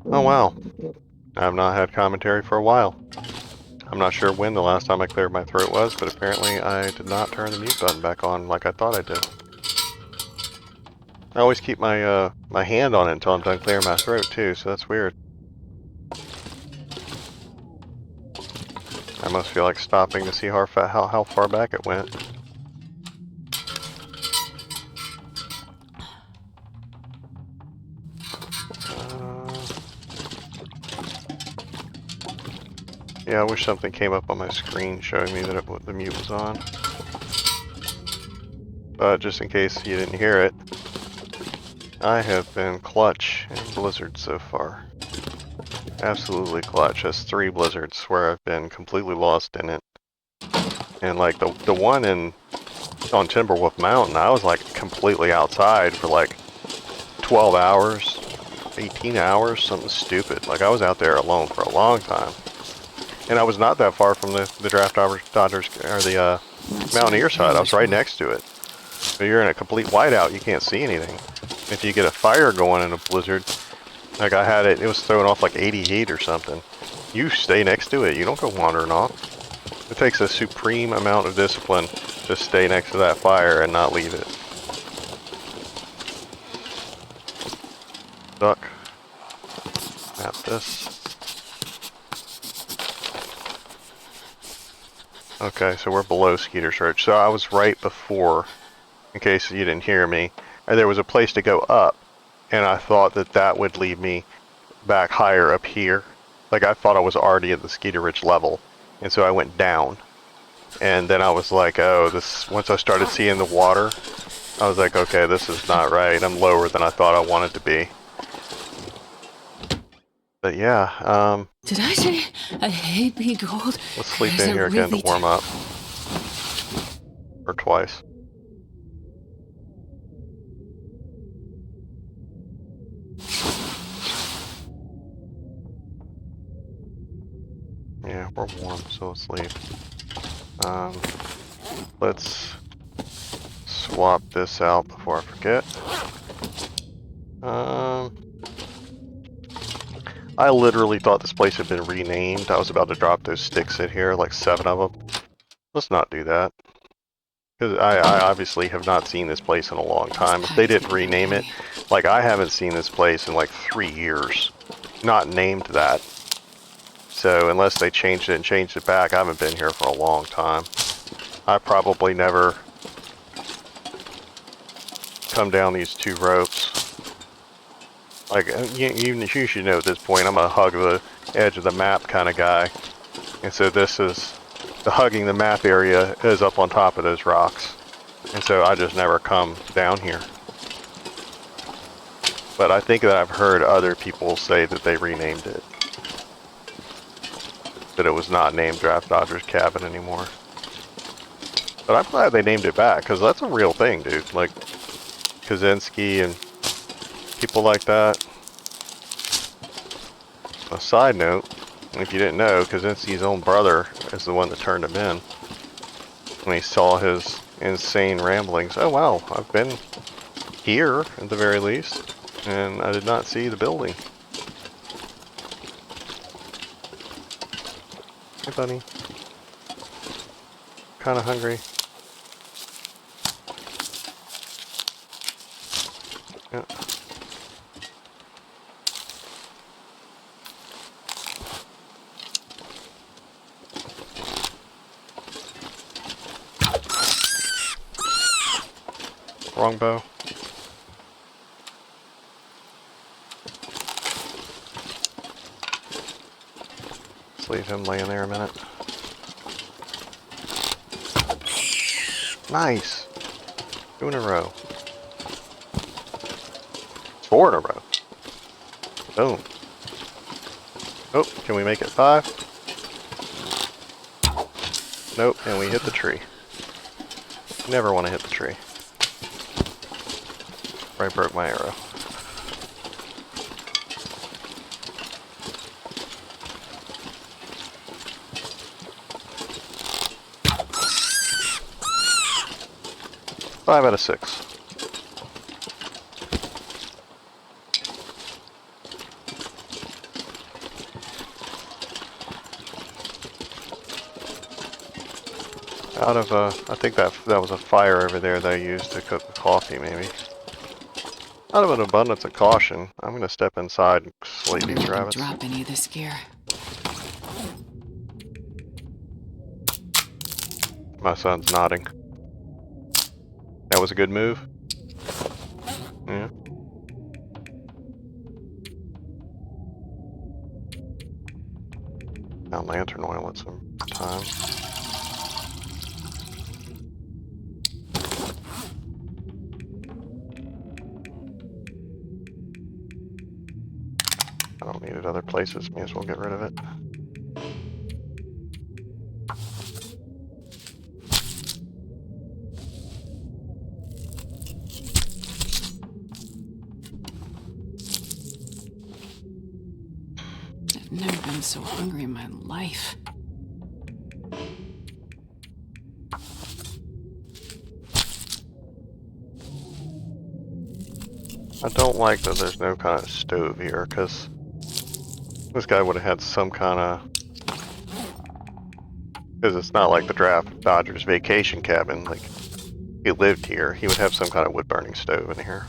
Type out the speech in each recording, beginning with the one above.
Oh wow. I have not had commentary for a while. I'm not sure when the last time I cleared my throat was, but apparently I did not turn the mute button back on like I thought I did. I always keep my my hand on it until I'm done clearing my throat too, so that's weird. I must feel like stopping to see how far back it went. Yeah, I wish something came up on my screen showing me that the mute was on. But just in case you didn't hear it, I have been clutch in Blizzard so far. Absolutely clutch. That's 3 Blizzards where I've been completely lost in it. And like the one on Timberwolf Mountain, I was like completely outside for like 12 hours, 18 hours, something stupid. Like I was out there alone for a long time. And I was not that far from the Draft Dodgers, or the Mountaineer side. I was right next to it. But you're in a complete whiteout, you can't see anything. If you get a fire going in a blizzard, like I had it was throwing off like 80 heat or something. You stay next to it, you don't go wandering off. It takes a supreme amount of discipline to stay next to that fire and not leave it. Duck. Map this. Okay, so we're below Skeeter Church. So I was right before, in case you didn't hear me, and there was a place to go up, and I thought that that would lead me back higher up here. Like I thought I was already at the Skeeter Ridge level, and so I went down. And then I was like, oh, this. Once I started seeing the water, I was like, okay, this is not right. I'm lower than I thought I wanted to be. But yeah, Did I say I hate being cold? let's sleep Is in it here again to really warm up. Or twice. Yeah, we're warm, so let's leave. Let's swap this out before I forget. I literally thought this place had been renamed. I was about to drop those sticks in here, like 7 of them. Let's not do that. Because I obviously have not seen this place in a long time. If they didn't rename it, like I haven't seen this place in like 3 years. Not named that. So unless they changed it and changed it back, I haven't been here for a long time. I probably never come down these 2 ropes. Like, you should know at this point, I'm a hug the edge of the map kind of guy. And so this is, the hugging the map area is up on top of those rocks. And so I just never come down here. But I think that I've heard other people say that they renamed it. That it was not named Draft Dodgers Cabin anymore. But I'm glad they named it back, because that's a real thing, dude. Like, Kaczynski and people like that. A side note, if you didn't know, Kaczynski's own brother is the one that turned him in. When he saw his insane ramblings. Oh wow, I've been here at the very least, and I did not see the building. Hey bunny. Kinda hungry. Yeah. Wrong bow. Let's leave him laying there a minute. Nice! 2 in a row. 4 in a row. Boom. Oh, can we make it 5? Nope, and we hit the tree. Never want to hit the tree. Right, broke my arrow. Five out of 6. Out of I think that was a fire over there that I used to cook the coffee, maybe. Out of an abundance of caution, I'm gonna step inside and slay I these can rabbits. drop any of this gear. My son's nodding. That was a good move? Yeah. Found lantern oil at some time. I don't need it other places. May as well get rid of it. I've never been so hungry in my life. I don't like that there's no kind of stove here, because this guy would have had some kind of... Because it's not like the Draft Dodgers vacation cabin. Like, if he lived here, he would have some kind of wood-burning stove in here.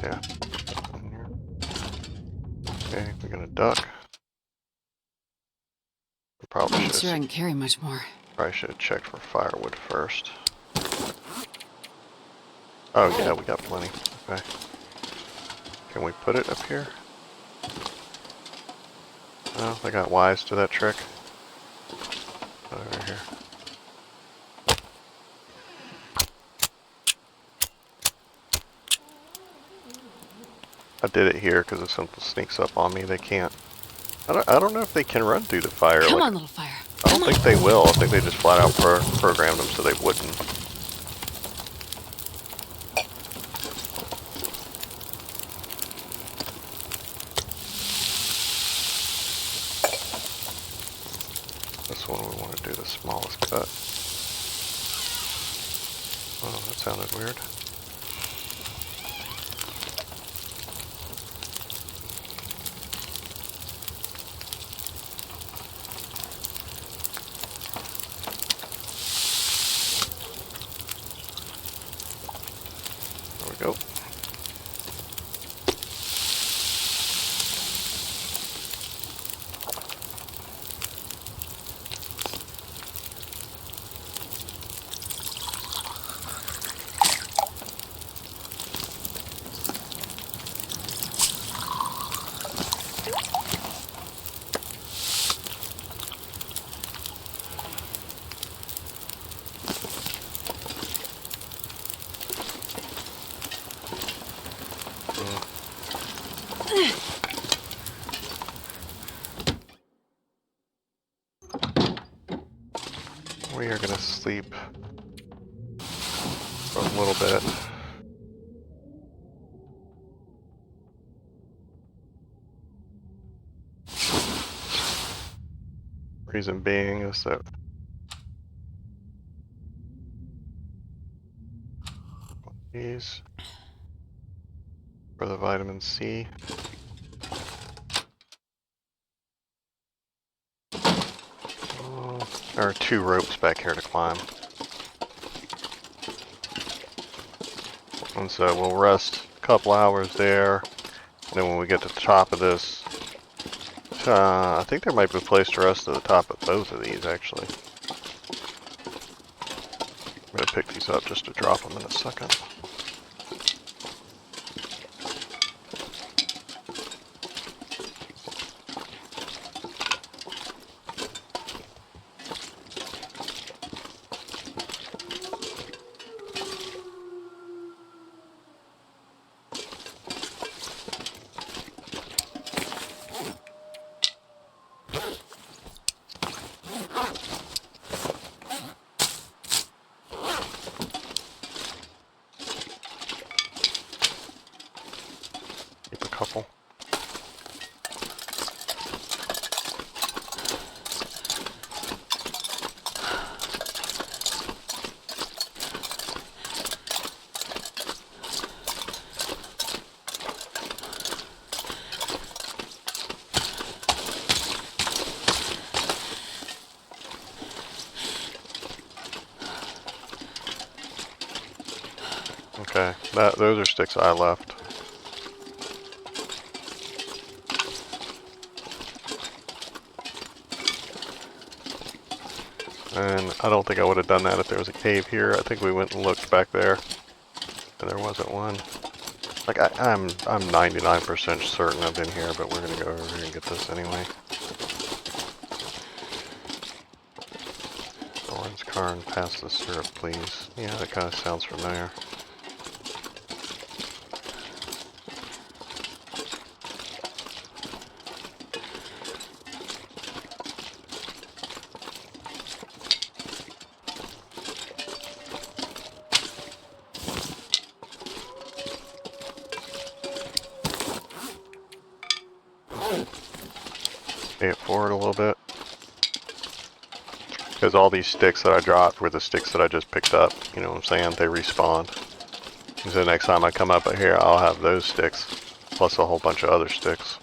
Yeah. Okay, we got a duck. I'm not sure I can carry much more. Probably should have checked for firewood first. Oh yeah, we got plenty. Okay. Can we put it up here? No, I got wise to that trick. Over here. I did it here because if something sneaks up on me, they can't. I don't know if they can run through the fire. Come like, on, little fire. I don't think they will. I think they just flat out programmed them so they wouldn't. This one we want to do the smallest cut. Oh, that sounded weird. There we go. We are gonna sleep for a little bit. Reason being is that these for the vitamin C. There are 2 ropes back here to climb. And so we'll rest a couple hours there. And then when we get to the top of this, I think there might be a place to rest at the top of both of these, actually. I'm going to pick these up just to drop them in a second. Okay, those are sticks I left. And I don't think I would have done that if there was a cave here. I think we went and looked back there, and there wasn't one. Like I'm 99% certain I've been here, but we're gonna go over here and get this anyway. Orange Karn, pass the syrup, please. Yeah, that kind of sounds familiar. Pay it forward a little bit. Because all these sticks that I dropped were the sticks that I just picked up. You know what I'm saying? They respawn. So next time I come up here, I'll have those sticks, plus a whole bunch of other sticks.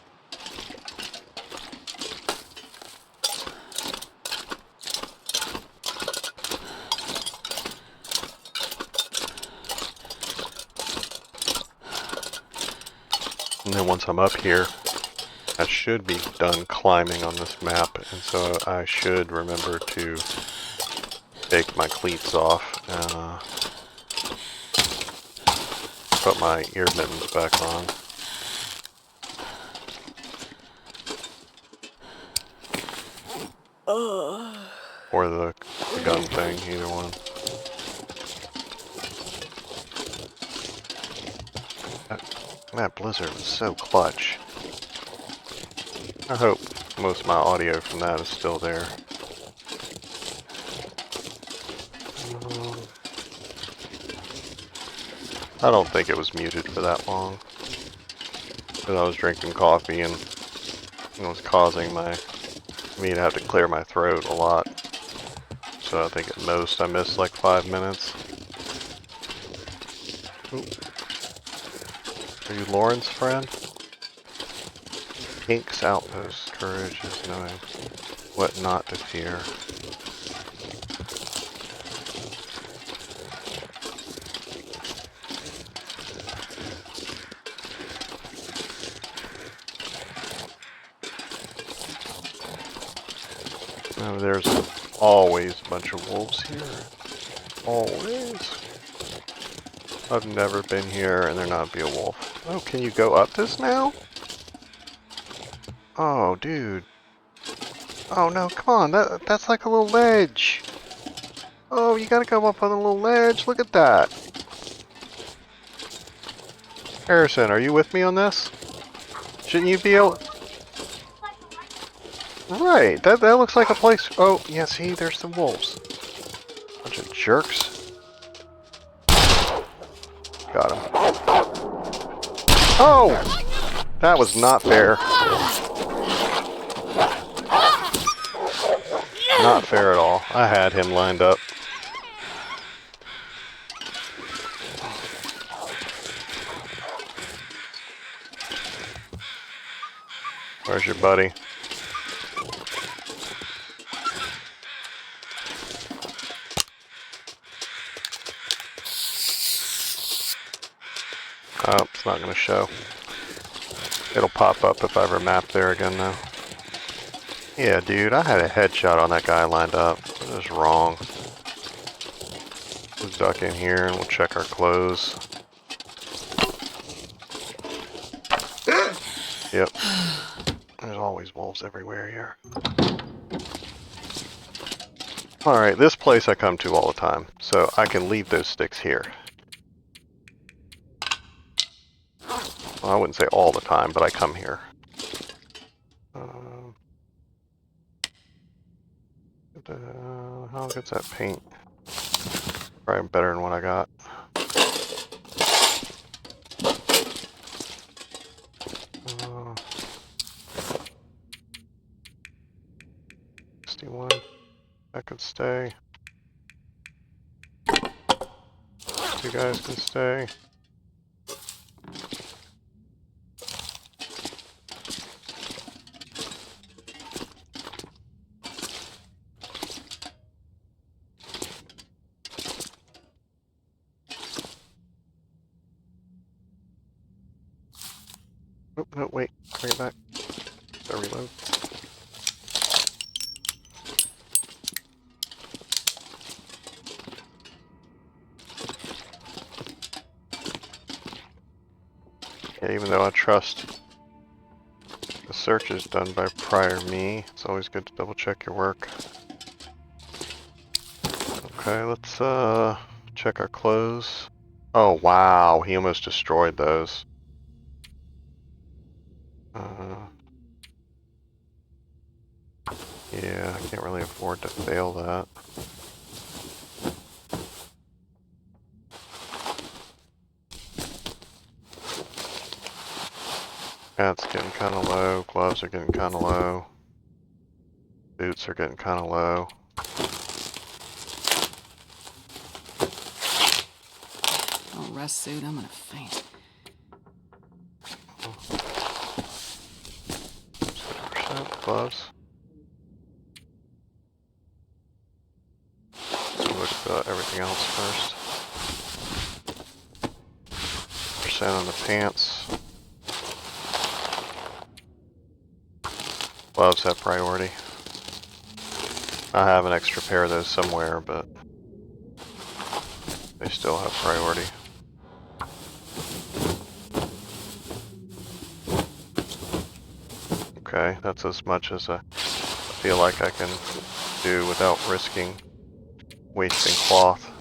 And then once I'm up here, I should be done climbing on this map, and so I should remember to take my cleats off and put my ear mittens back on. Or the gun thing, either one. That blizzard was so clutch. I hope most of my audio from that is still there. I don't think it was muted for that long. Because I was drinking coffee and it was causing me to have to clear my throat a lot. So I think at most I missed like 5 minutes. Ooh. Are you Lauren's friend? Pink's outpost. Courage is knowing what not to fear. Oh, there's always a bunch of wolves here. Always. I've never been here and there not be a wolf. Oh, can you go up this now? Oh, dude. Oh no, come on, that's like a little ledge. Oh, you gotta go up on a little ledge. Look at that. Harrison, are you with me on this? Shouldn't you be able... Right, that looks like a place... Oh, yeah, see, there's the wolves. Bunch of jerks. Got him. Oh! That was not fair. Not fair at all. I had him lined up. Where's your buddy? Oh, it's not going to show. It'll pop up if I ever map there again, though. Yeah, dude, I had a headshot on that guy lined up. What is wrong? Let's duck in here and we'll check our clothes. Yep. There's always wolves everywhere here. Alright, this place I come to all the time, so I can leave those sticks here. Well, I wouldn't say all the time, but I come here. How good's that paint? Probably better than what I got. Uh, 61. That could stay. You guys can stay. Oh, no, wait. Bring it back. Gotta reload. Yeah, even though I trust the search is done by prior me, it's always good to double check your work. Okay, let's check our clothes. Oh wow, he almost destroyed those. Yeah, I can't really afford to fail that. Hat's getting kind of low, gloves are getting kind of low, boots are getting kind of low. Oh, rest suit, I'm gonna faint. 7% gloves. Look at everything else first. Percent on the pants. Gloves have priority. I have an extra pair of those somewhere, but they still have priority. Okay, that's as much as I feel like I can do without risking wasting cloth.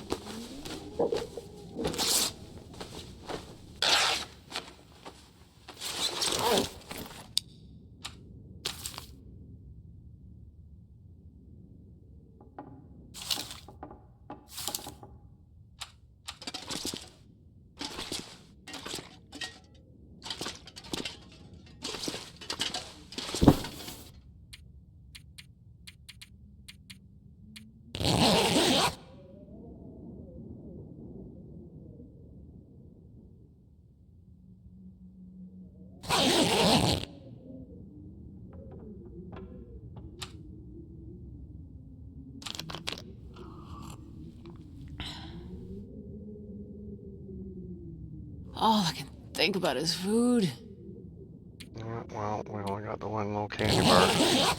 All I can think about is food. Yeah, well, we only got the one little candy bar.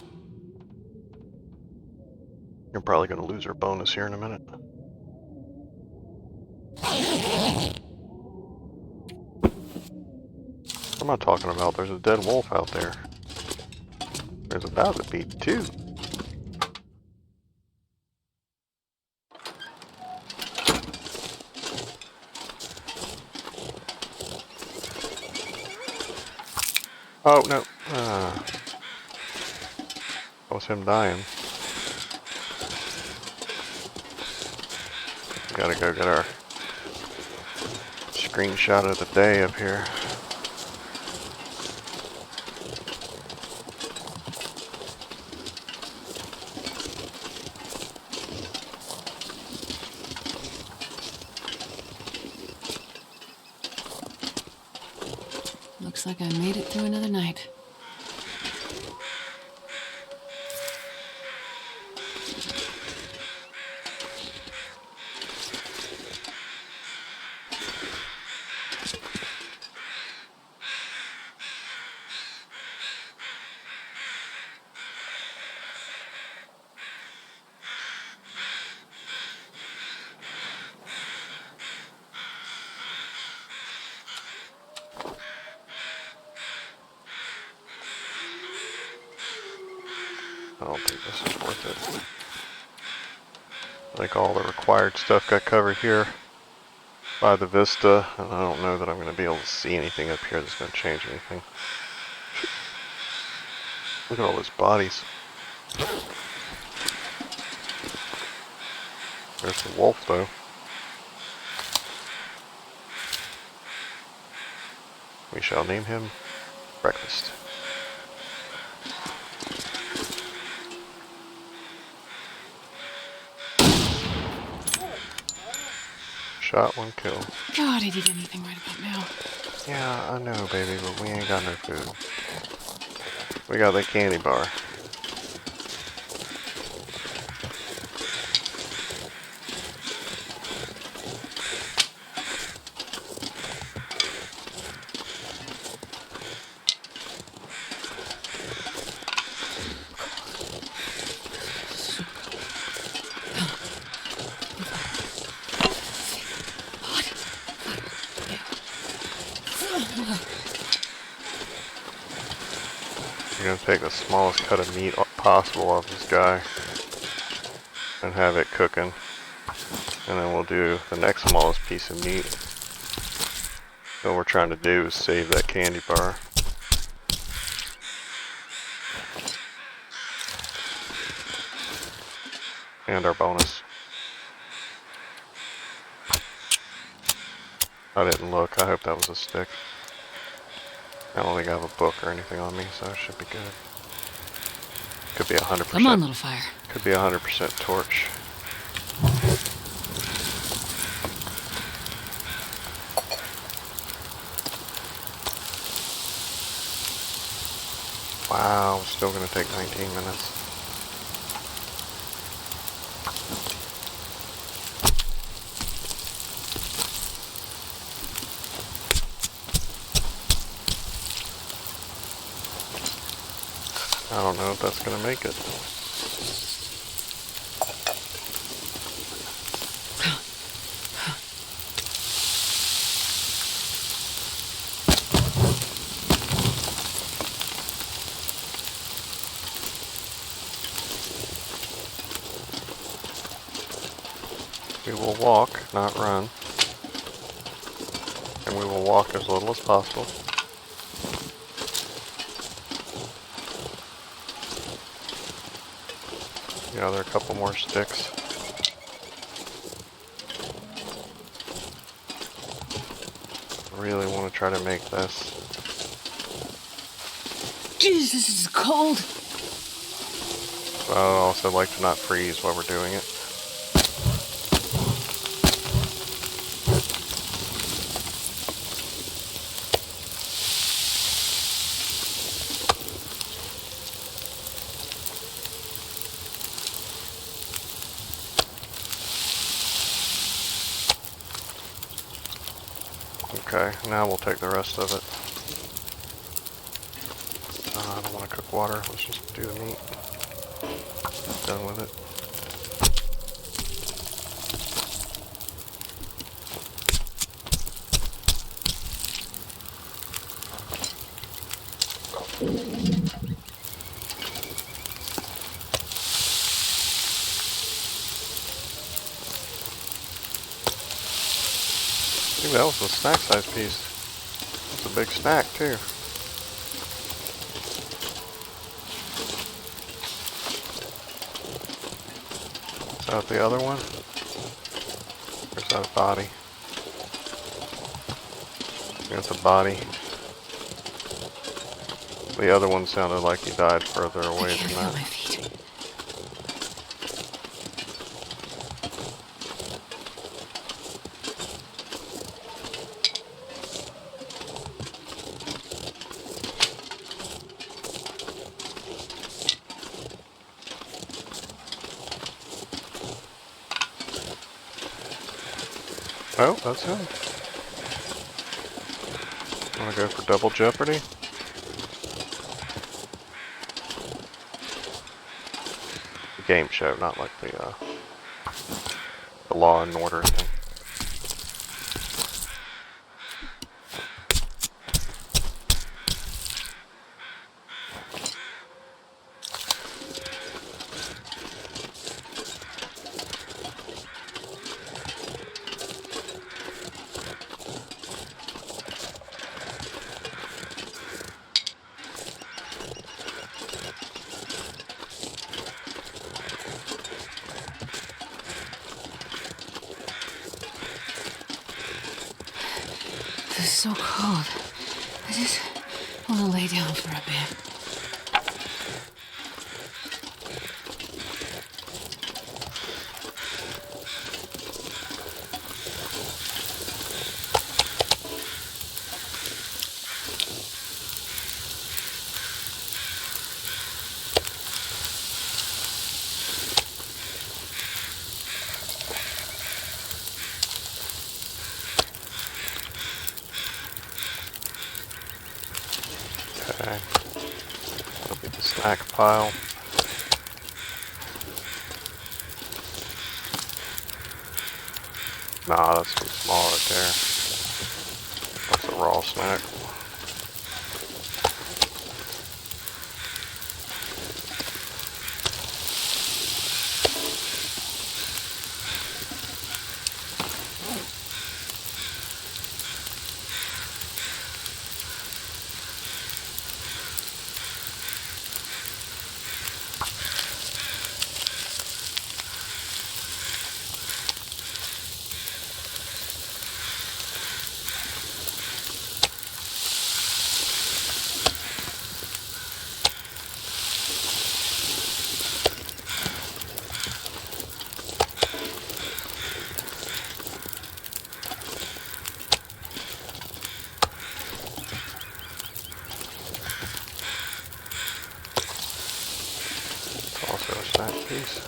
You're probably going to lose our bonus here in a minute. What am I talking about? There's a dead wolf out there. There's about to be two. Oh, no. That was him dying. Gotta go get our screenshot of the day up here. Looks like I made it through another night. I don't think this is worth it. I think all the required stuff got covered here by the vista, and I don't know that I'm going to be able to see anything up here that's going to change anything. Look at all those bodies. There's the wolf, though. We shall name him Breakfast. Shot, one kill. God, I'd eat anything right about now. Yeah, I know, baby, but we ain't got no food. We got that candy bar. You're gonna take the smallest cut of meat possible of this guy and have it cooking. And then we'll do the next smallest piece of meat. What we're trying to do is save that candy bar. And our bonus. I didn't look. I hope that was a stick. I don't think I have a book or anything on me, so it should be good. Could be 100%. Come on, little fire. Could be 100% torch. Wow, still gonna take 19 minutes. I don't know if that's gonna make it. We will walk, not run. And we will walk as little as possible. Yeah, there are a couple more sticks. Really want to try to make this. Jeez, this is cold. But I'd also like to not freeze while we're doing it. Okay, now we'll take the rest of it. I don't want to cook water, let's just do the meat. Done with it. Ooh, that was a snack size piece. That's a big snack too. Is that the other one? Or is that a body? That's a body. The other one sounded like he died further away I can't than feel that. my feet. Oh, that's him. Wanna go for double jeopardy? Game show, not like the Law and Order thing. This is so cold. I just want to lay down for a bit. Okay. That'll be the snack pile. Nah, that's too small right there. That's a raw snack. jeez.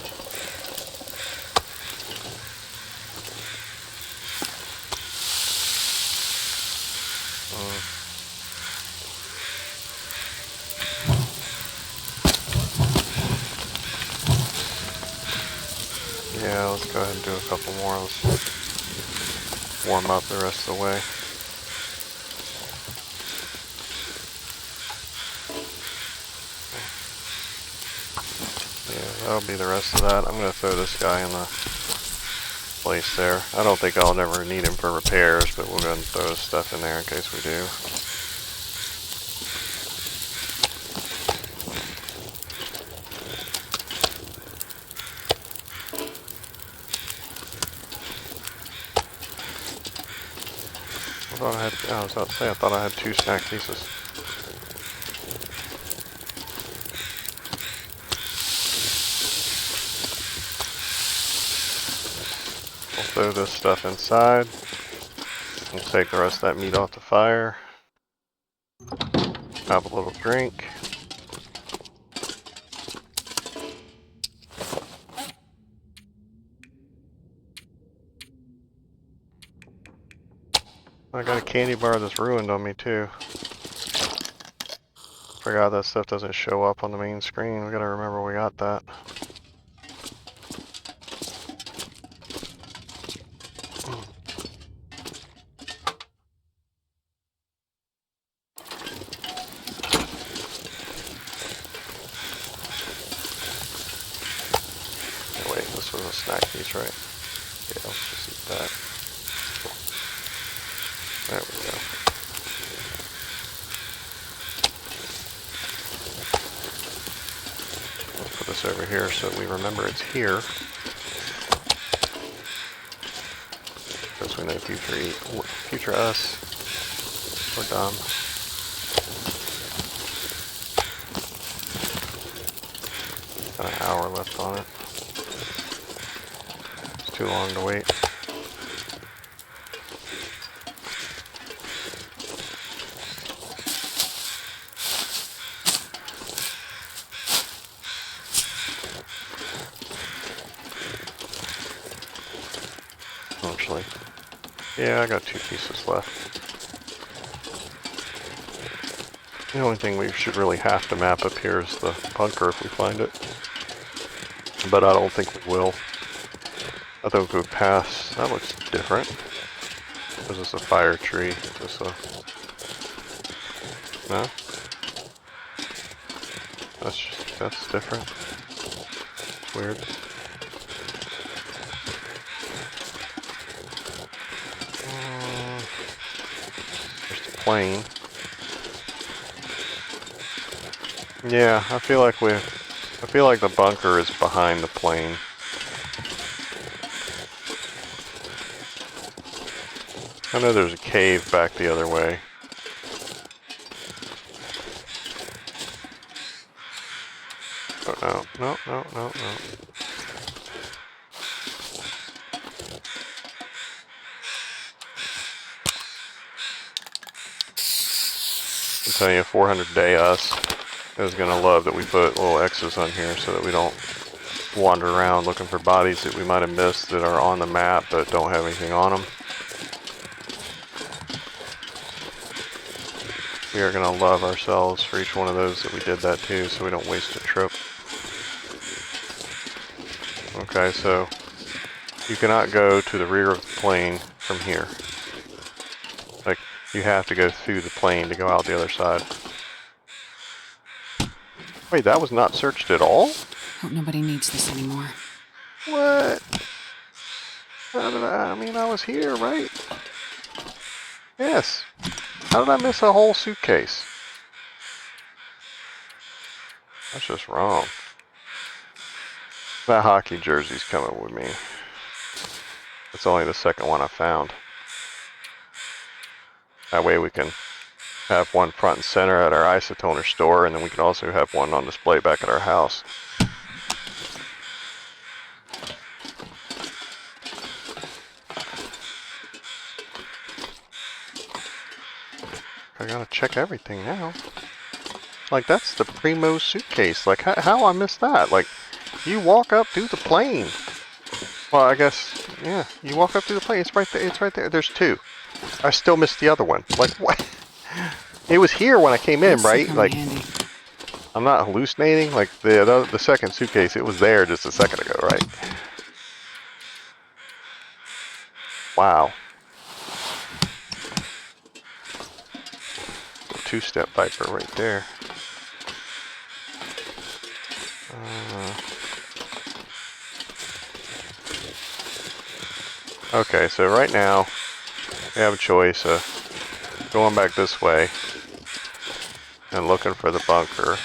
Yeah, let's go ahead and do a couple more. Let's warm up the rest of the way. Yeah, that'll be the rest of that. I'm going to throw this guy in the place there. I don't think I'll never need him for repairs, but we'll go ahead and throw his stuff in there in case we do. I was about to say, I thought I had 2 snack pieces. We'll throw this stuff inside. We'll take the rest of that meat off the fire. Have a little drink. I got a candy bar that's ruined on me too. Forgot that stuff doesn't show up on the main screen. We gotta remember we got that. Oh, wait, this was a snack piece, right? Yeah, let's just eat that. There we go. Let's put this over here so we remember it's here. Because we know future us, we're dumb. Got an hour left on it. It's too long to wait. Actually, yeah, I got 2 pieces left. The only thing we should really have to map up here is the bunker if we find it. But I don't think we will. I think we'll go past. That looks different. Is this a fire tree? Is this a... No? That's different. It's weird. There's the plane. Yeah, I feel like the bunker is behind the plane. I know there's a cave back the other way. Oh no, no. I'm telling you, 400 day us is gonna love that we put little X's on here so that we don't wander around looking for bodies that we might have missed that are on the map but don't have anything on them. We are gonna love ourselves for each one of those that we did that to, so we don't waste a trip. Okay, so you cannot go to the rear of the plane from here. Like, you have to go through the plane to go out the other side. Wait, that was not searched at all? Hope nobody needs this anymore. What? How did I mean, I was here, right? Yes. How did I miss a whole suitcase? That's just wrong. That hockey jersey's coming with me. It's only the second one I found. That way we can have one front and center at our isotoner store, and then we can also have one on display back at our house. I gotta check everything now. Like, that's the Primo suitcase. Like, how I missed that? Like, You walk up to the plane. Well, I guess, yeah. You walk up to the plane. It's right there. It's right there. There's two. I still missed the other one. Like, what? It was here when I came in, This should right? come in Like, handy. I'm not hallucinating. Like, the second suitcase, it was there just a second ago, right? Wow. Two-step Viper right there. Okay, so right now, we have a choice of going back this way and looking for the bunker.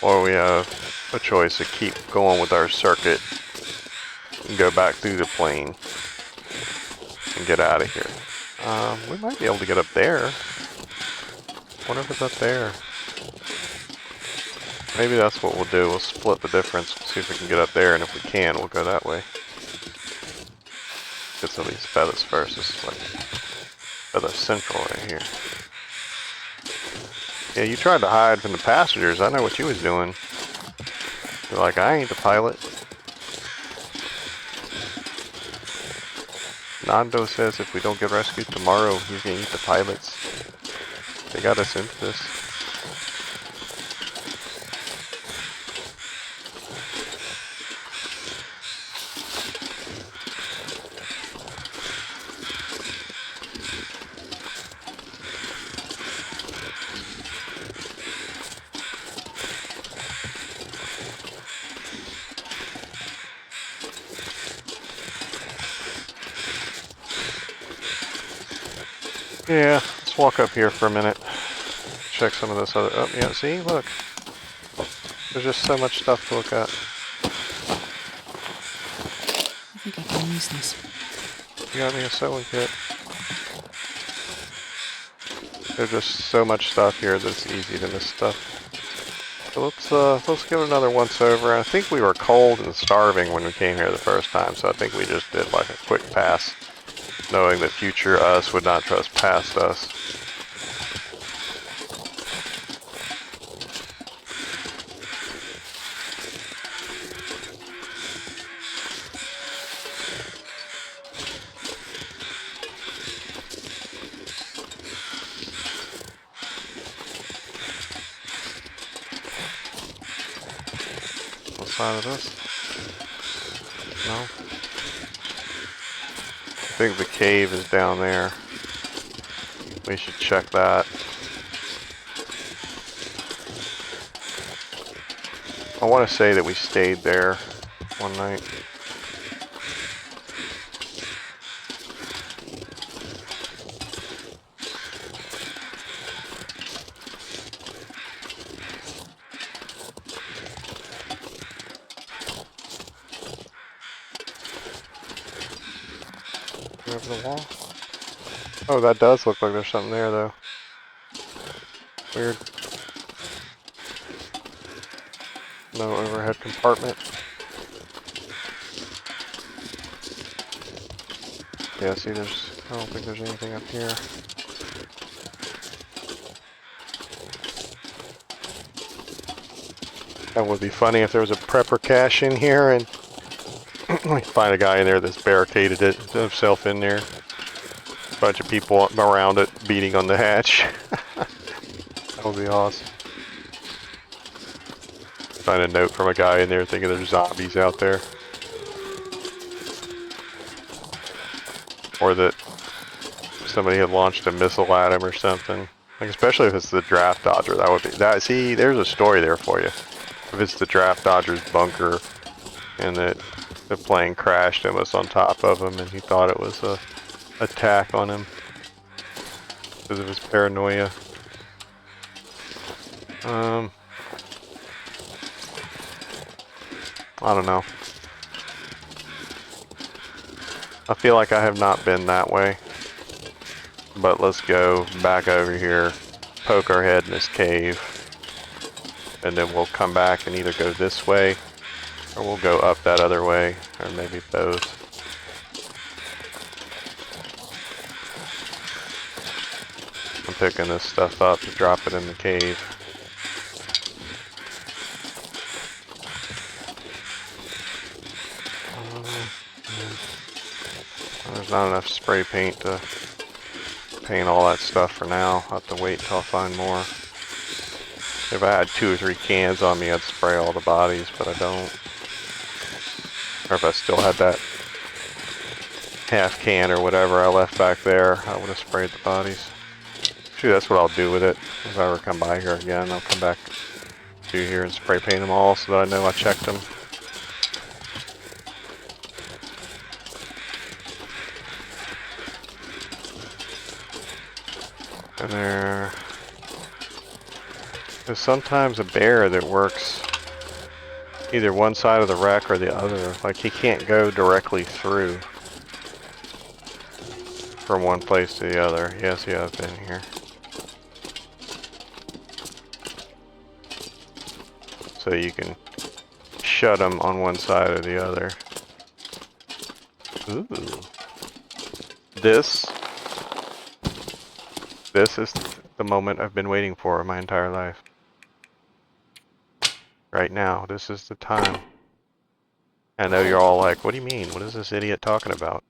Or we have a choice to keep going with our circuit and go back through the plane and get out of here. We might be able to get up there. Wonder if it's up there. Maybe that's what we'll do. We'll split the difference, see if we can get up there, and if we can, we'll go that way. Get some of these feathers first. This is like feather central right here. Yeah, you tried to hide from the passengers. I know what you was doing. You're like, I ain't the pilot. Nando says if we don't get rescued tomorrow, he's gonna eat the pilots. They got us into this. Yeah, let's walk up here for a minute. Check some of this other. Oh, yeah, see? Look. There's just so much stuff to look at. I think I can use this. You got me a sewing kit. There's just so much stuff here that's easy to miss stuff. So let's give it another once over. I think we were cold and starving when we came here the first time, so I think we just did like a quick pass, knowing that future us would not trust past us. What side of this? No. I think the cave is down there. We should check that. I want to say that we stayed there one night. Over the wall. Oh, that does look like there's something there, though. Weird. No overhead compartment. Yeah, see, I don't think there's anything up here. That would be funny if there was a prepper cache in here and we find a guy in there that's barricaded himself in there. A bunch of people around it beating on the hatch. That would be awesome. Find a note from a guy in there thinking there's zombies out there. Or that somebody had launched a missile at him or something. Like, especially if it's the draft dodger, that would be that. See, there's a story there for you. If it's the draft dodger's bunker, and that the plane crashed and was on top of him, and he thought it was a attack on him because of his paranoia. I don't know. I feel like I have not been that way. But let's go back over here, poke our head in this cave, and then we'll come back and either go this way, or we'll go up that other way, or maybe both. I'm picking this stuff up to drop it in the cave. There's not enough spray paint to paint all that stuff for now. I'll have to wait until I find more. If I had 2 or 3 cans on me, I'd spray all the bodies, but I don't. Or if I still had that half can or whatever I left back there, I would have sprayed the bodies. Shoot, that's what I'll do with it. If I ever come by here again, I'll come back through here and spray paint them all so that I know I checked them. And there's sometimes a bear that works either one side of the wreck or the other. Like, he can't go directly through from one place to the other. Yes, yeah, I've been here. So you can shut them on one side or the other. Ooh. This is the moment I've been waiting for my entire life. Right now, this is the time. I know you're all like, what do you mean? What is this idiot talking about?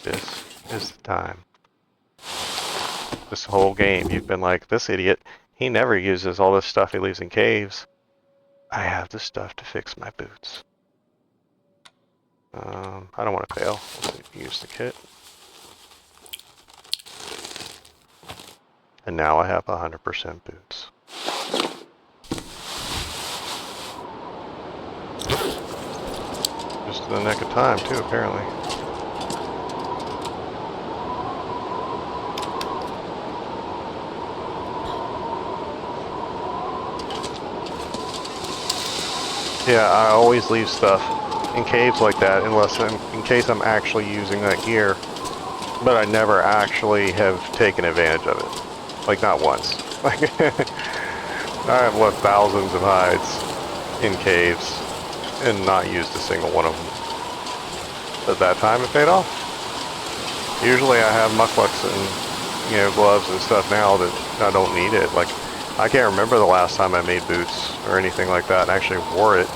This is the time. This whole game, you've been like, this idiot, he never uses all this stuff he leaves in caves. I have the stuff to fix my boots. I don't want to fail. Let's use the kit. And now I have 100% boots. Just in the nick of time, too, apparently. Yeah, I always leave stuff in caves like that, unless in case I'm actually using that gear. But I never actually have taken advantage of it. Like, not once. Like, I have left thousands of hides in caves and not used a single one of them. At that time, it paid off. Usually I have mucklucks and, you know, gloves and stuff now that I don't need it. Like, I can't remember the last time I made boots or anything like that and actually wore it.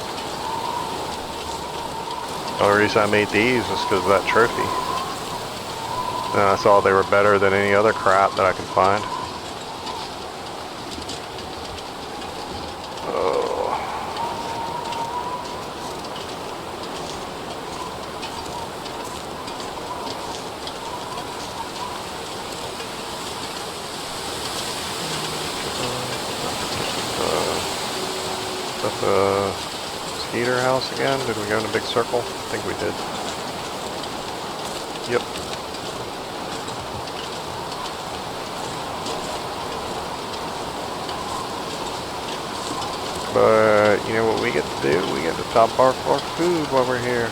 The only reason I made these was because of that trophy. And I saw they were better than any other crap that I could find. The Skeeter house again? Did we go in a big circle? I think we did. Yep. But you know what we get to do? We get to top our food while we're here.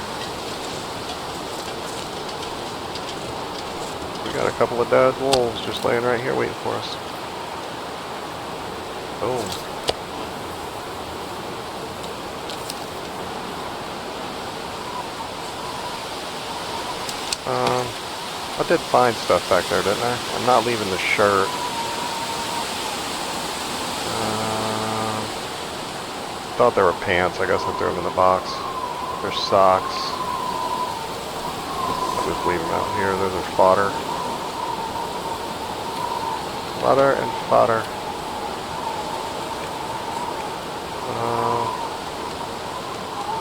We got a couple of dead wolves just laying right here waiting for us. Boom. I did find stuff back there, didn't I? I'm not leaving the shirt. Thought there were pants. I guess I threw them in the box. There's socks. I'll just leave them out here. Those are fodder. Fodder and fodder.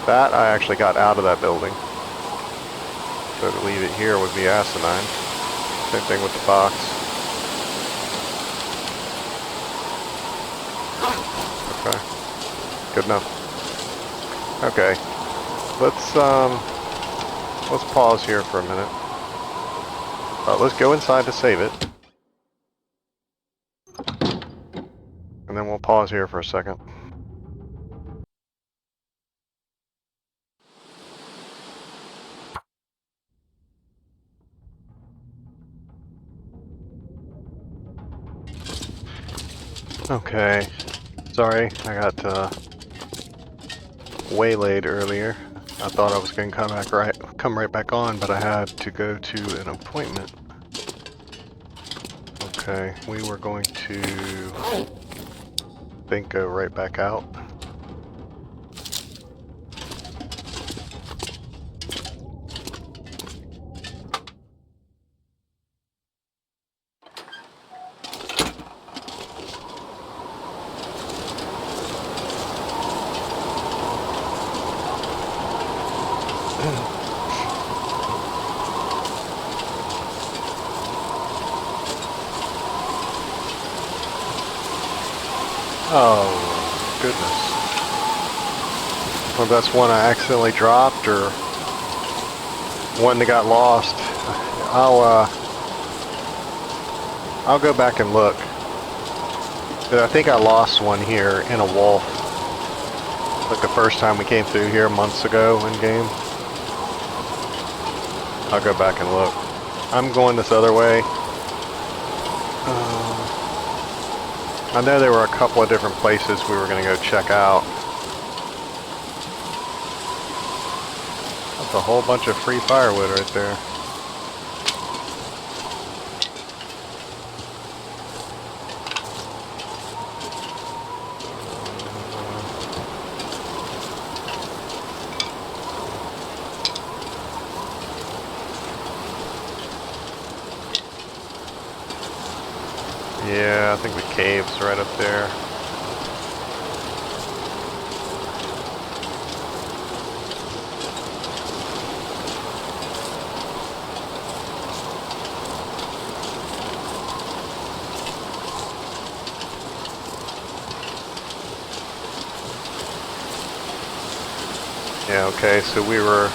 That I actually got out of that building. So to leave it here would be asinine. Same thing with the box. Okay. Good enough. Okay. Let's pause here for a minute. Let's go inside to save it. And then we'll pause here for a second. Okay, sorry, I got waylaid earlier. I thought I was going to come right back on, but I had to go to an appointment. Okay, we were going to, I think, go right back out. Oh, goodness. Well, that's one I accidentally dropped, or one that got lost. I'll go back and look. But I think I lost one here in a wolf. Like the first time we came through here months ago in game. I'll go back and look. I'm going this other way. I know there were a couple of different places we were going to go check out. That's a whole bunch of free firewood right there. Yeah, I think the cave's right up there. Yeah, okay, so we were...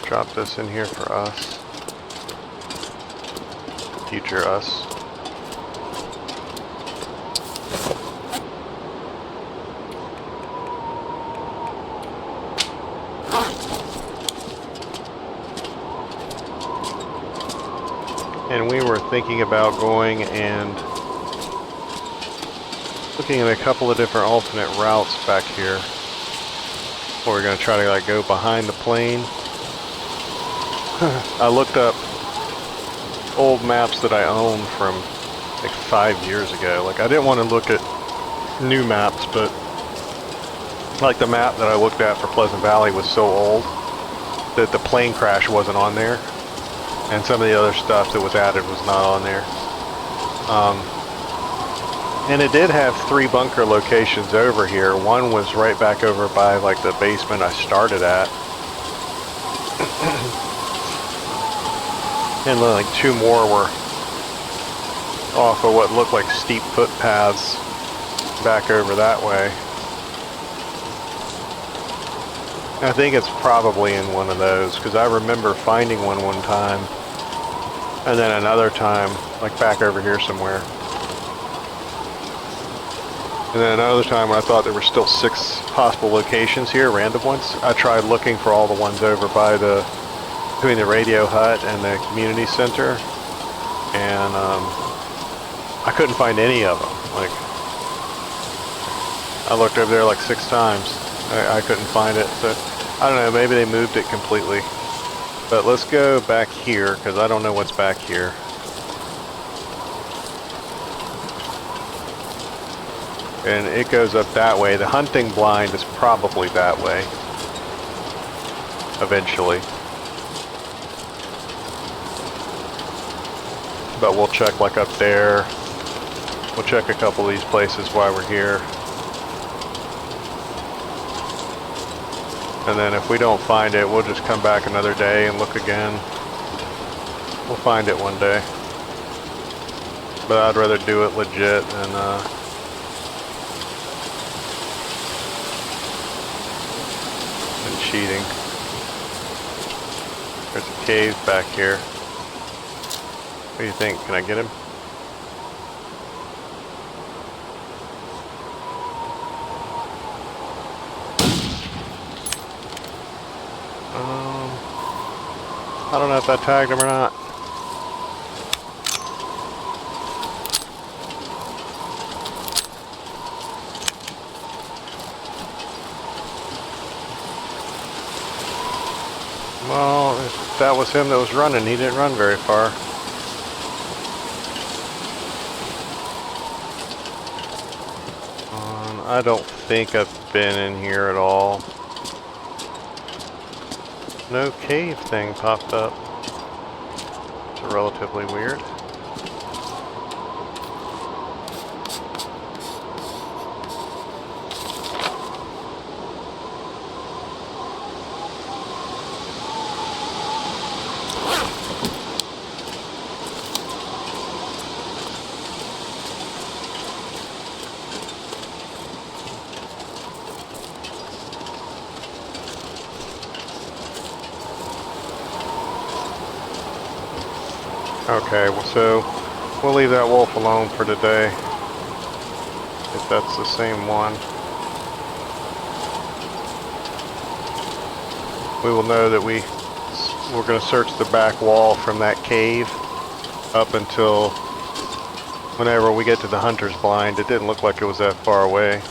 Drop this in here for us. Future us. And we were thinking about going and looking at a couple of different alternate routes back here. Where we're going to try to like go behind the plane. I looked up old maps that I owned from like 5 years ago. Like I didn't want to look at new maps, but like the map that I looked at for Pleasant Valley was so old that the plane crash wasn't on there. And some of the other stuff that was added was not on there. And it did have 3 bunker locations over here. One was right back over by like the basement I started at. And then like 2 more were off of what looked like steep footpaths back over that way. I think it's probably in one of those, because I remember finding one time, and then another time, like back over here somewhere. And then another time when I thought there were still 6 possible locations here, random ones, I tried looking for all the ones over by between the radio hut and the community center, and I couldn't find any of them. Like, I looked over there like 6 times. I couldn't find it, so I don't know, maybe they moved it completely. But let's go back here, because I don't know what's back here. And it goes up that way. The hunting blind is probably that way. Eventually. But we'll check like up there. We'll check a couple of these places while we're here. And then if we don't find it, we'll just come back another day and look again. We'll find it one day. But I'd rather do it legit than cheating. There's a cave back here. What do you think? Can I get him? I don't know if I tagged him or not. Well, if that was him that was running, he didn't run very far. I don't think I've been in here at all. No cave thing popped up. It's relatively weird. Okay, well, so we'll leave that wolf alone for today, if that's the same one. We will know that we're going to search the back wall from that cave up until whenever we get to the hunter's blind. It didn't look like it was that far away.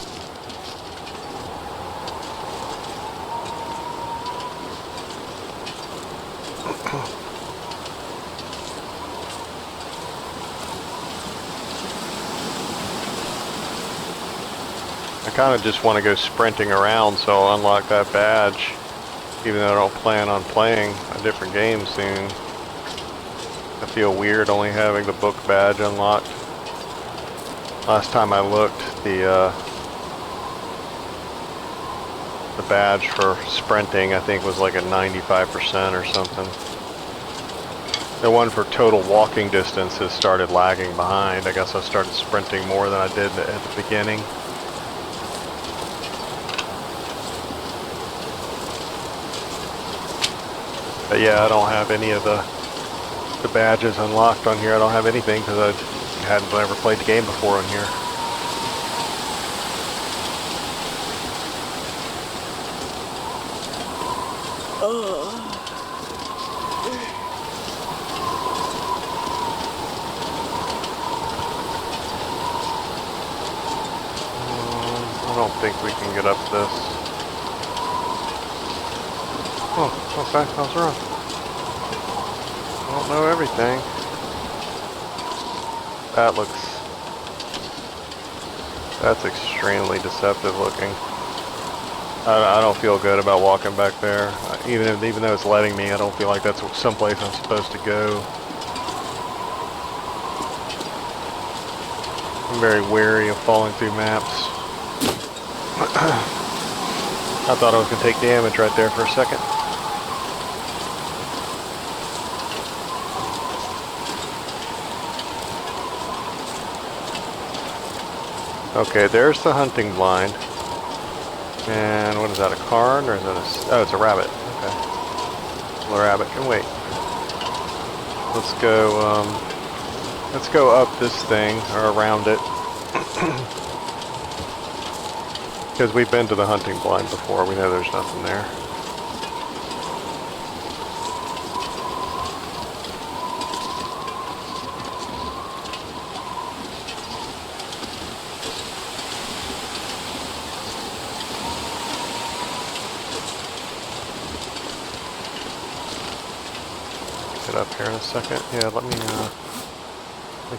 I kind of just want to go sprinting around, so I'll unlock that badge, even though I don't plan on playing a different game soon. I feel weird only having the book badge unlocked. Last time I looked, the badge for sprinting I think was like a 95% or something. The one for total walking distance has started lagging behind. I guess I started sprinting more than I did at the beginning. But yeah, I don't have any of the badges unlocked on here. I don't have anything because I hadn't ever played the game before on here. I don't think we can get up this. Oh, okay, I was wrong. I don't know everything. That's extremely deceptive looking. I don't feel good about walking back there. Even though it's letting me, I don't feel like that's someplace I'm supposed to go. I'm very wary of falling through maps. I thought I was going to take damage right there for a second. Okay, there's the hunting blind. And what is that, a card or is that oh, it's a rabbit. Okay. The rabbit can wait. Let's go up this thing or around it. Because we've been to the hunting blind before, we know there's nothing there. Get up here in a second. Yeah, let me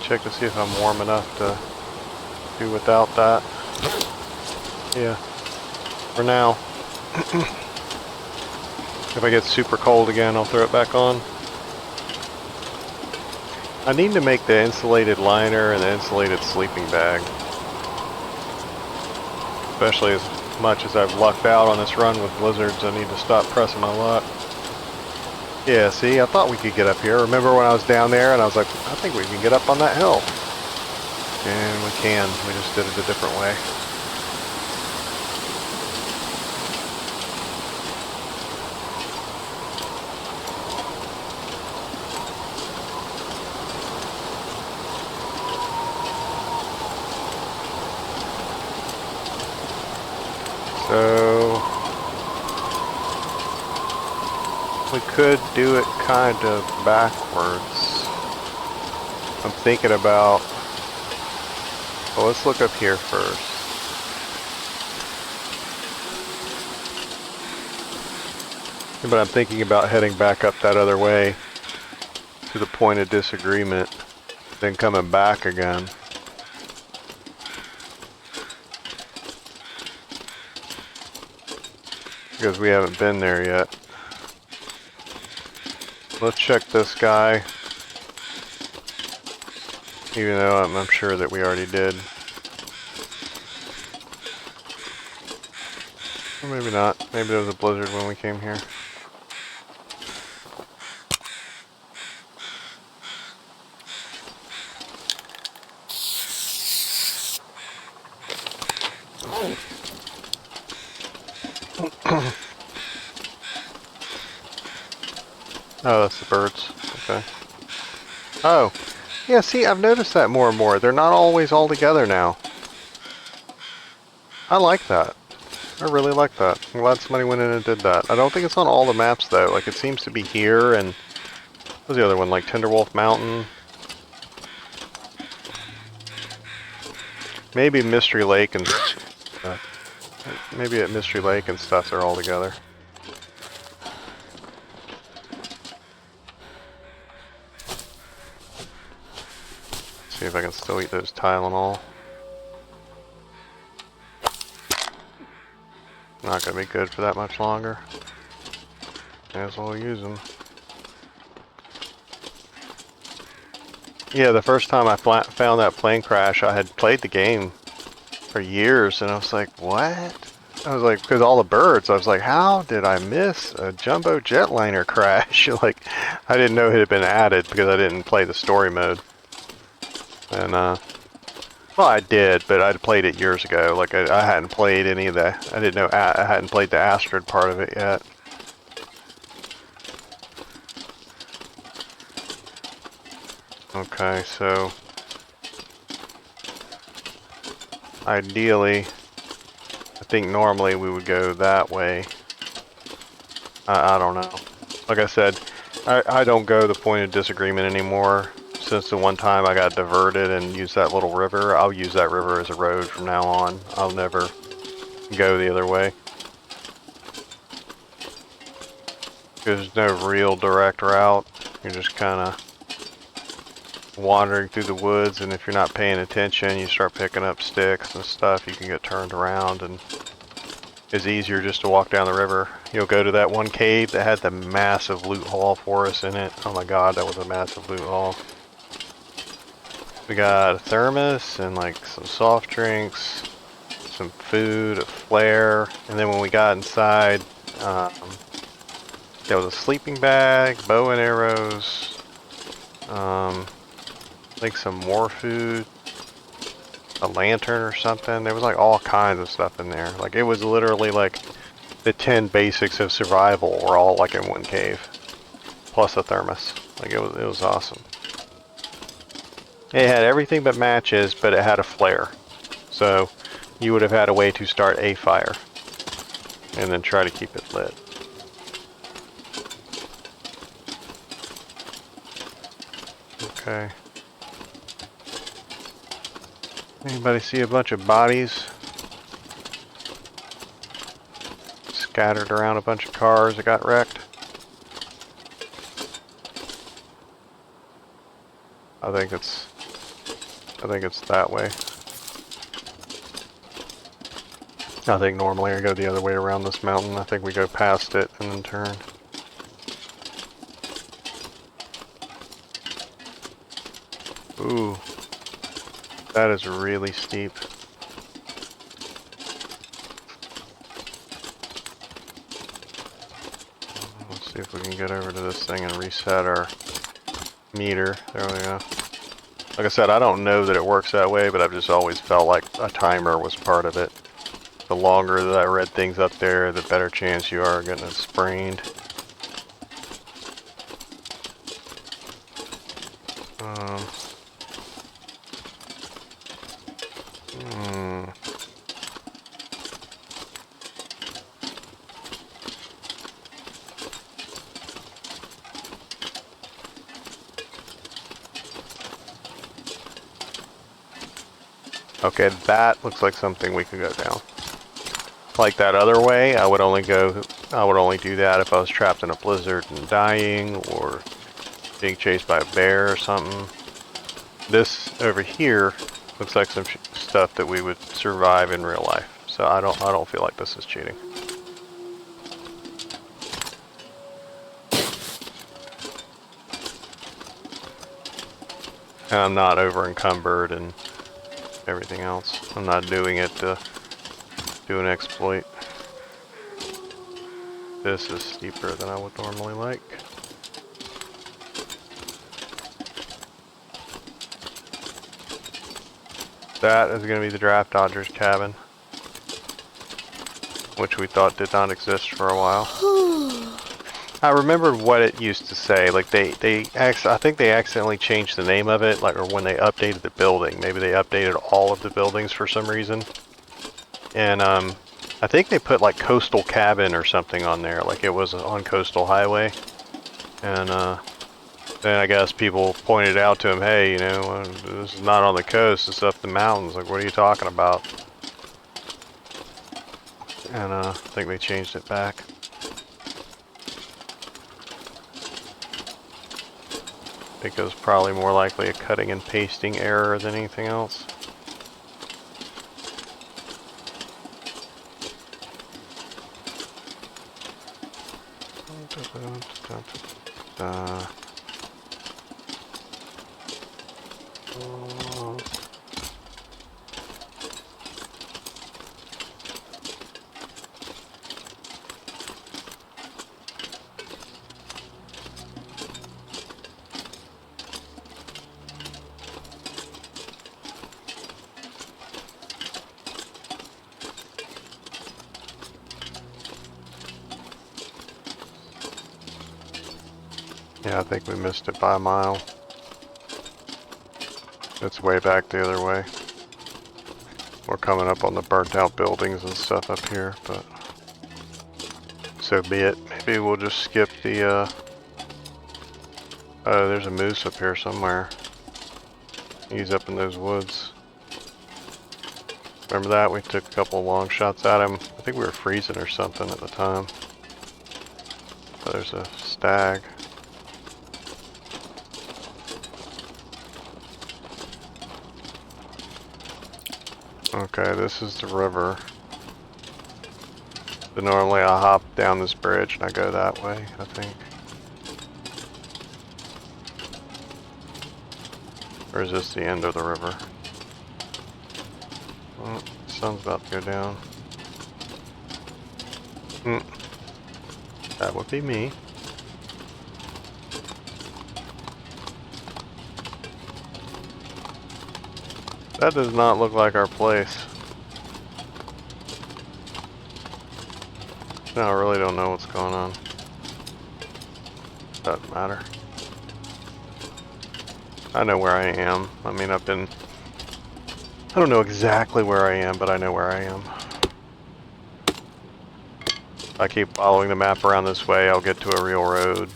check to see if I'm warm enough to do without that. Yeah, for now. If I get super cold again, I'll throw it back on. I need to make the insulated liner and the insulated sleeping bag. Especially as much as I've lucked out on this run with blizzards, I need to stop pressing my luck. Yeah, see, I thought we could get up here. Remember when I was down there and I was like, I think we can get up on that hill. And we can. We just did it a different way. So we could do it kind of backwards. I'm thinking about, well, let's look up here first. But I'm thinking about heading back up that other way to the point of disagreement, then coming back again. Because we haven't been there yet. Let's check this guy. Even though I'm sure that we already did. Or maybe not. Maybe there was a blizzard when we came here. Oh, that's the birds. Okay. Oh. Yeah, see, I've noticed that more and more. They're not always all together now. I like that. I really like that. I'm glad somebody went in and did that. I don't think it's on all the maps, though. Like, it seems to be here and... What's the other one? Like, Tinderwolf Mountain? Maybe Mystery Lake and... maybe at Mystery Lake and stuff they're all together. See if I can still eat those Tylenol. Not gonna be good for that much longer. May as well use them. Yeah, the first time I found that plane crash, I had played the game for years, and I was like, what? I was like, because all the birds, I was like, how did I miss a jumbo jetliner crash? Like, I didn't know it had been added because I didn't play the story mode. And, well, I did, but I'd played it years ago. Like, I hadn't played any of the, I didn't know, I hadn't played the Astrid part of it yet. Okay, so ideally, I think normally we would go that way. I don't know. Like I said, I don't go the point of disagreement anymore. Since the one time I got diverted and used that little river, I'll use that river as a road from now on. I'll never go the other way. There's no real direct route. You're just kind of wandering through the woods, and if you're not paying attention, you start picking up sticks and stuff. You can get turned around, and it's easier just to walk down the river. You'll go to that one cave that had the massive loot haul for us in it. Oh my god, that was a massive loot haul. We got a thermos and like some soft drinks, some food, a flare, and then when we got inside, there was a sleeping bag, bow and arrows, like some more food, a lantern or something. There was like all kinds of stuff in there. Like it was literally like the 10 basics of survival were all like in one cave, plus a thermos. Like it was awesome. It had everything but matches, but it had a flare. So you would have had a way to start a fire and then try to keep it lit. Okay. Anybody see a bunch of bodies scattered around a bunch of cars that got wrecked? I think it's that way. I think normally I go the other way around this mountain. I think we go past it and then turn. Ooh. That is really steep. Let's see if we can get over to this thing and reset our meter. There we go. Like I said, I don't know that it works that way, but I've just always felt like a timer was part of it. The longer that I read things up there, the better chance you are getting it sprained. Okay, that looks like something we could go down. Like that other way, I would only go I would only do that if I was trapped in a blizzard and dying, or being chased by a bear or something. This over here looks like some stuff that we would survive in real life. So I don't feel like this is cheating. And I'm not over encumbered and everything else. I'm not doing it to do an exploit. This is steeper than I would normally like. That is going to be the Draft Dodgers cabin, which we thought did not exist for a while. I remembered what it used to say. Like I think they accidentally changed the name of it, like, or when they updated the building. Maybe they updated all of the buildings for some reason. And I think they put like Coastal Cabin or something on there, like it was on Coastal Highway. And then I guess people pointed out to him, hey, you know, this is not on the coast, it's up the mountains. Like, what are you talking about? And I think they changed it back. I think it was probably more likely a cutting and pasting error than anything else. Yeah, I think we missed it by a mile. It's way back the other way. We're coming up on the burnt out buildings and stuff up here, but so be it. Maybe we'll just skip the, oh, there's a moose up here somewhere. He's up in those woods. Remember that? We took a couple of long shots at him. I think we were freezing or something at the time. But there's a stag. Okay, this is the river. But normally I hop down this bridge and I go that way, I think. Or is this the end of the river? Oh, the sun's about to go down. That would be me. That does not look like our place. No, I really don't know what's going on. Doesn't matter. I know where I am. I mean, I don't know exactly where I am, but I know where I am. If I keep following the map around this way, I'll get to a real road.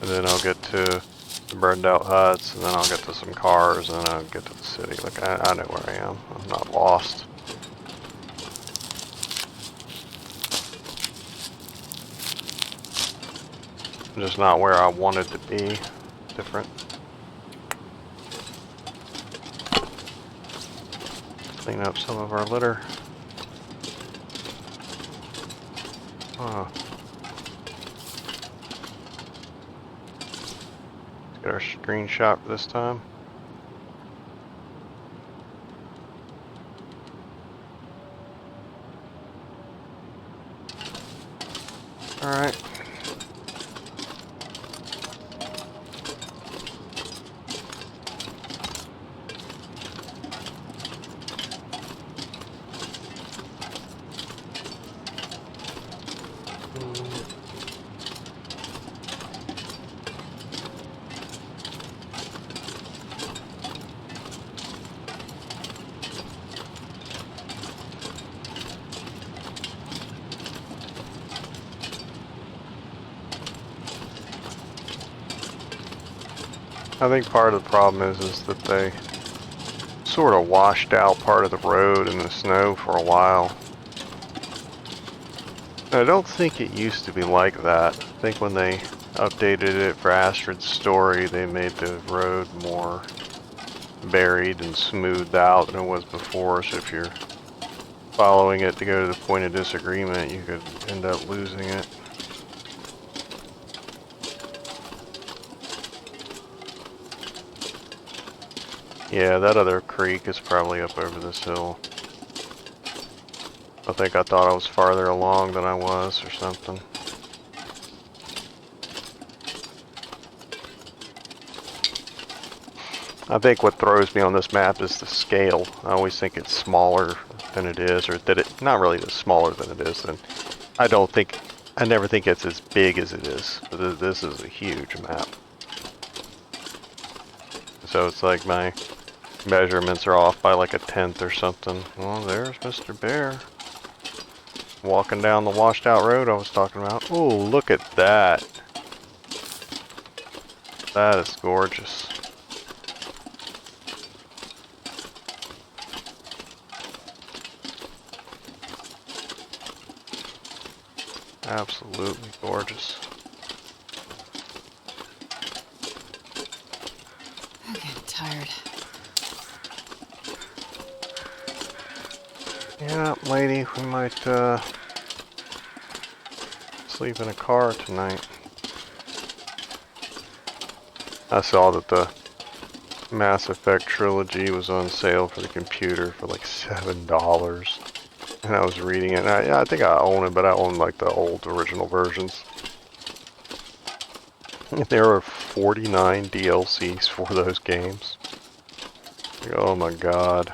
And then I'll get to the burned out huts, and then I'll get to some cars, and then I'll get to the city. Like, I know where I am. I'm not lost. I'm just not where I wanted to be. Different. Clean up some of our litter. Oh. Get our screenshot for this time. All right. I think part of the problem is that they sort of washed out part of the road in the snow for a while. I don't think it used to be like that. I think when they updated it for Astrid's story, they made the road more buried and smoothed out than it was before, so if you're following it to go to the point of disagreement, you could end up losing it. Yeah, that other creek is probably up over this hill. I think I thought I was farther along than I was or something. I think what throws me on this map is the scale. I always think it's smaller than it is, or that it, not really smaller than it is, and I never think it's as big as it is. But this is a huge map. So it's like my measurements are off by like a tenth or something. Well, there's Mr. Bear. Walking down the washed out road I was talking about. Oh, look at that. That is gorgeous. Absolutely gorgeous. I'm getting tired. Yeah, lady, we might sleep in a car tonight. I saw that the Mass Effect trilogy was on sale for the computer for like $7. And I was reading it, and I think I own it, but I own like the old original versions. There are 49 DLCs for those games. Oh my god.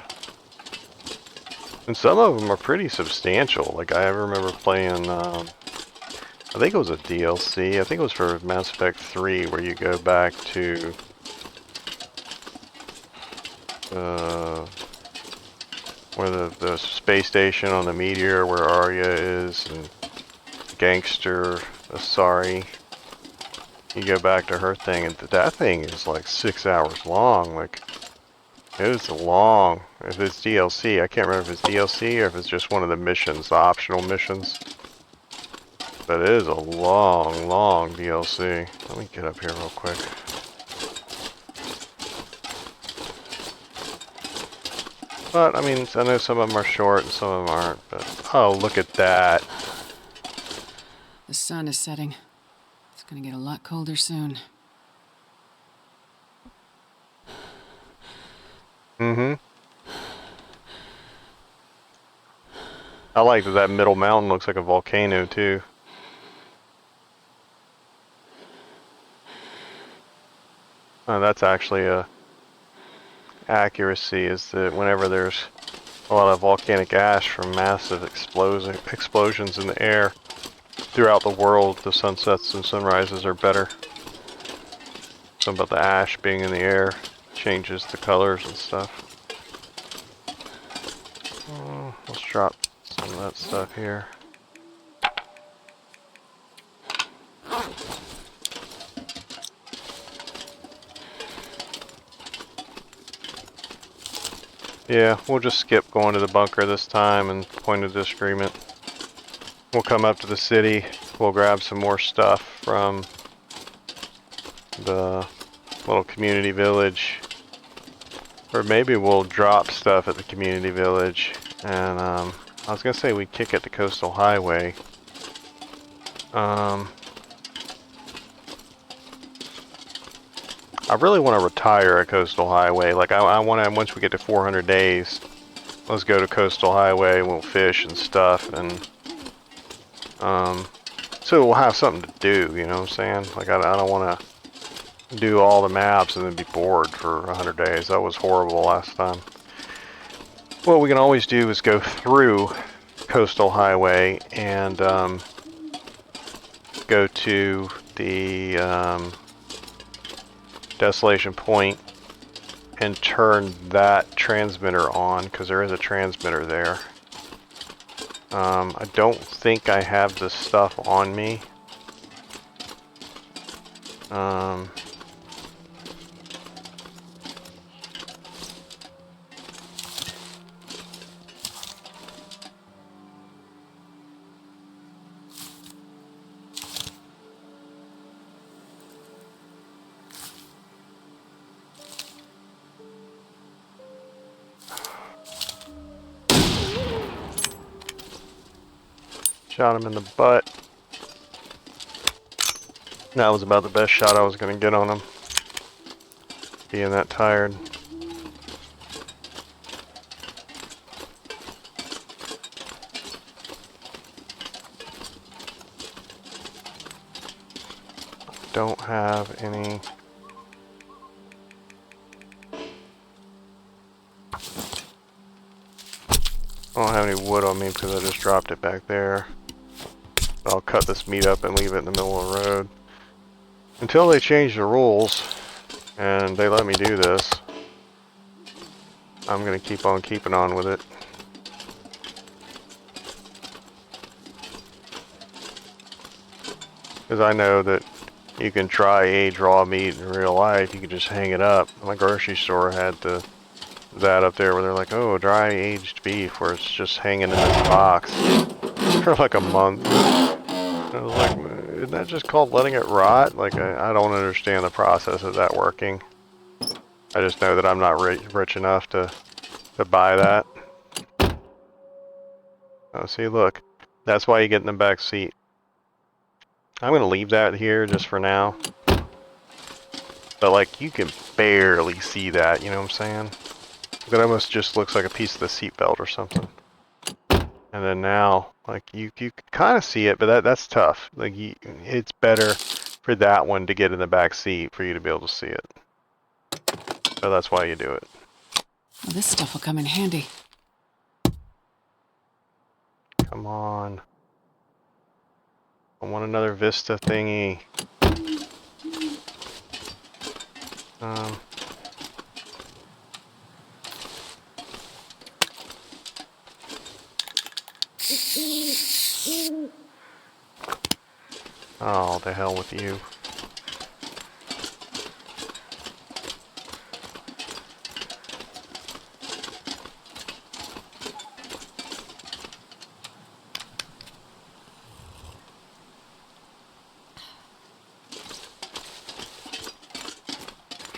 And some of them are pretty substantial. Like I remember playing, I think it was a DLC. I think it was for Mass Effect 3 where you go back to where the space station on the meteor where Arya is and Gangster Asari. You go back to her thing, and that thing is like 6 hours long. Like, it is long. If it's DLC, I can't remember if it's DLC or if it's just one of the missions, the optional missions. But it is a long, long DLC. Let me get up here real quick. But, I mean, I know some of them are short and some of them aren't, but... Oh, look at that. The sun is setting. It's gonna get a lot colder soon. Mm-hmm. I like that that middle mountain looks like a volcano, too. Oh, that's actually a... accuracy, is that whenever there's a lot of volcanic ash from massive explosions in the air throughout the world, the sunsets and sunrises are better. Something about the ash being in the air changes the colors and stuff. Let's drop some of that stuff here. Yeah, we'll just skip going to the bunker this time and point of disagreement. We'll come up to the city, we'll grab some more stuff from the little community village. Or maybe we'll drop stuff at the community village. And I was gonna say we'd kick at the coastal highway. I really want to retire a coastal highway. Like I want to, once we get to 400 days, let's go to coastal highway. We'll fish and stuff, and so we'll have something to do. You know what I'm saying? Like I don't want to do all the maps and then be bored for 100 days. That was horrible last time. What we can always do is go through coastal highway and go to the Desolation Point and turn that transmitter on, because there is a transmitter there. I don't think I have this stuff on me. Shot him in the butt. That was about the best shot I was going to get on him. Being that tired. Don't have any. I don't have any wood on me because I just dropped it back there. But I'll cut this meat up and leave it in the middle of the road. Until they change the rules and they let me do this, I'm going to keep on keeping on with it. Because I know that you can try age raw meat in real life, you can just hang it up. My grocery store had that up there where they're like, oh, dry aged beef, where it's just hanging in this box for like a month. And I was like, isn't that just called letting it rot? Like, I don't understand the process of that working. I just know that I'm not rich enough to buy that. Oh, see, look. That's why you get in the back seat. I'm going to leave that here just for now. But, like, you can barely see that, you know what I'm saying? That almost just looks like a piece of the seatbelt or something. And then now, like, you can kind of see it, but that's tough. Like, it's better for that one to get in the back seat for you to be able to see it. So that's why you do it. Well, this stuff will come in handy. Come on. I want another Vista thingy. Oh, the hell with you.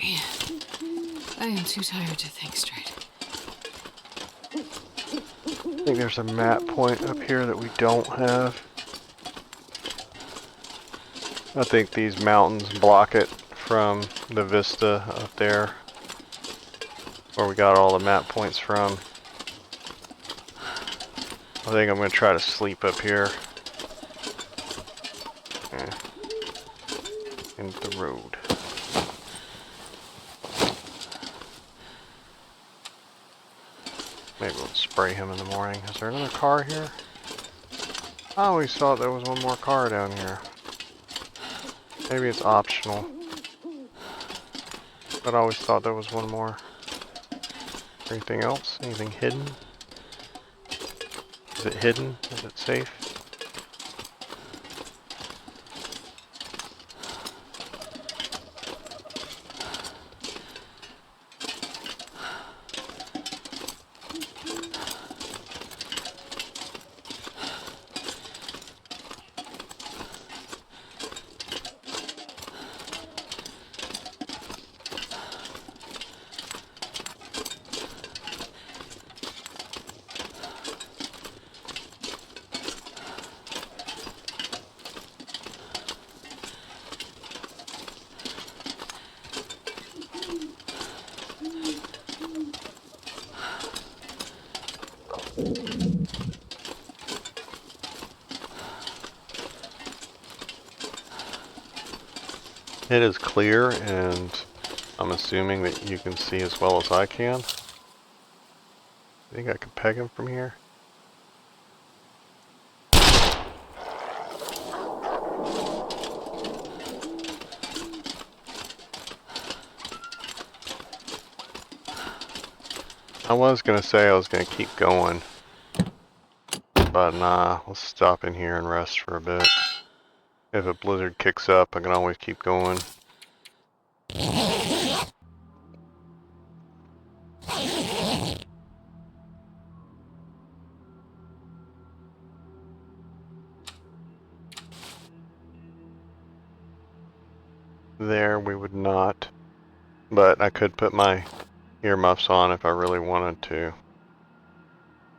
Man, I am too tired to think straight. I think there's a map point up here that we don't have. I think these mountains block it from the vista up there, where we got all the map points from. I think I'm going to try to sleep up here. In the road. Maybe we'll spray him in the morning. Is there another car here? I always thought there was one more car down here. Maybe it's optional. But I always thought there was one more. Anything else? Anything hidden? Is it hidden? Is it safe? It is clear, and I'm assuming that you can see as well as I can. I think I can peg him from here. I was gonna say I was gonna keep going, but nah, let's stop in here and rest for a bit. If a blizzard kicks up, I can always keep going. There we would not, but I could put my earmuffs on if I really wanted to.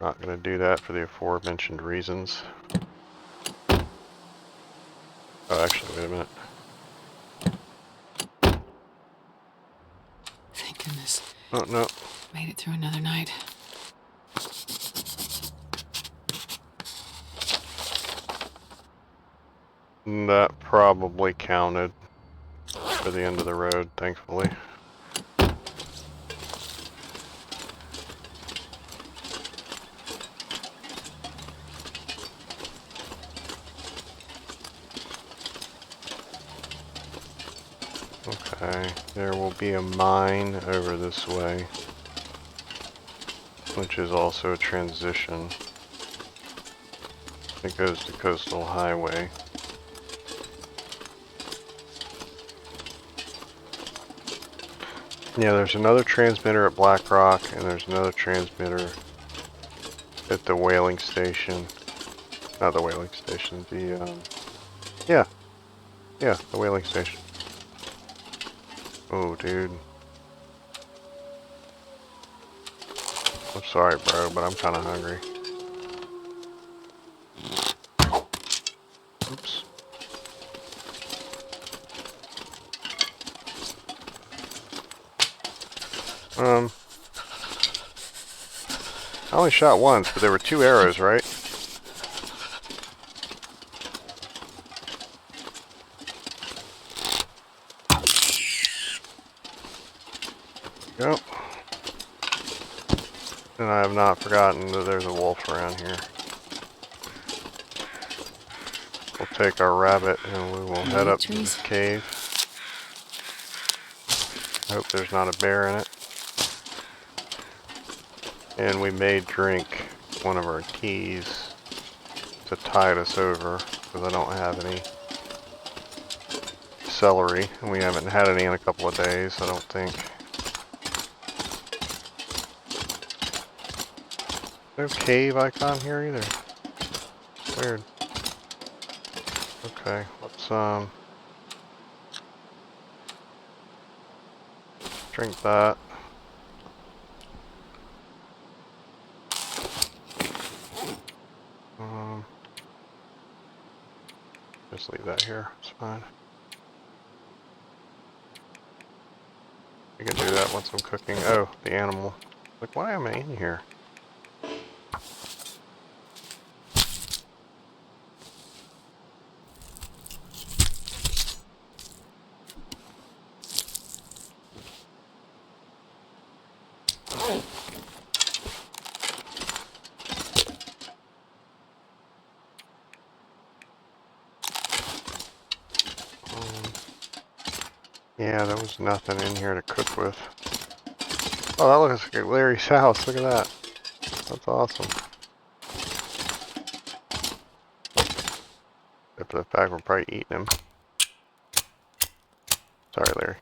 Not going to do that for the aforementioned reasons. Oh, actually, wait a minute. Thank goodness. Oh, no. Made it through another night. That probably counted for the end of the road, thankfully. Okay, there will be a mine over this way, which is also a transition. It goes to Coastal Highway. Yeah, there's another transmitter at Black Rock, and there's another transmitter at the whaling station. Not the whaling station, the, yeah, the whaling station. Oh, dude. I'm sorry, bro, but I'm kind of hungry. Oops. I only shot once, but there were 2 arrows, right? Yep. And I have not forgotten that there's a wolf around here. We'll take our rabbit and we will head up to this cave. I hope there's not a bear in it. And we may drink one of our keys to tide us over, because I don't have any celery, and we haven't had any in a couple of days, I don't think. No cave icon here either. Weird. Okay, let's drink that. Just leave that here, it's fine. We can do that once I'm cooking. Oh, the animal. Like, why am I in here? Yeah, there was nothing in here to cook with. Oh, that looks like Larry's house. Look at that. That's awesome. Except for the fact we're probably eating him. Sorry, Larry.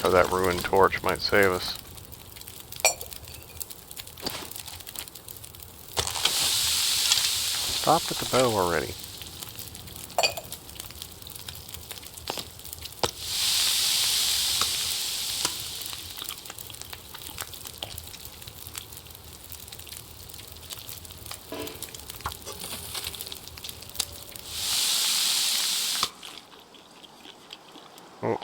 Oh, that ruined torch might save us. Stop with the bow already. Oh.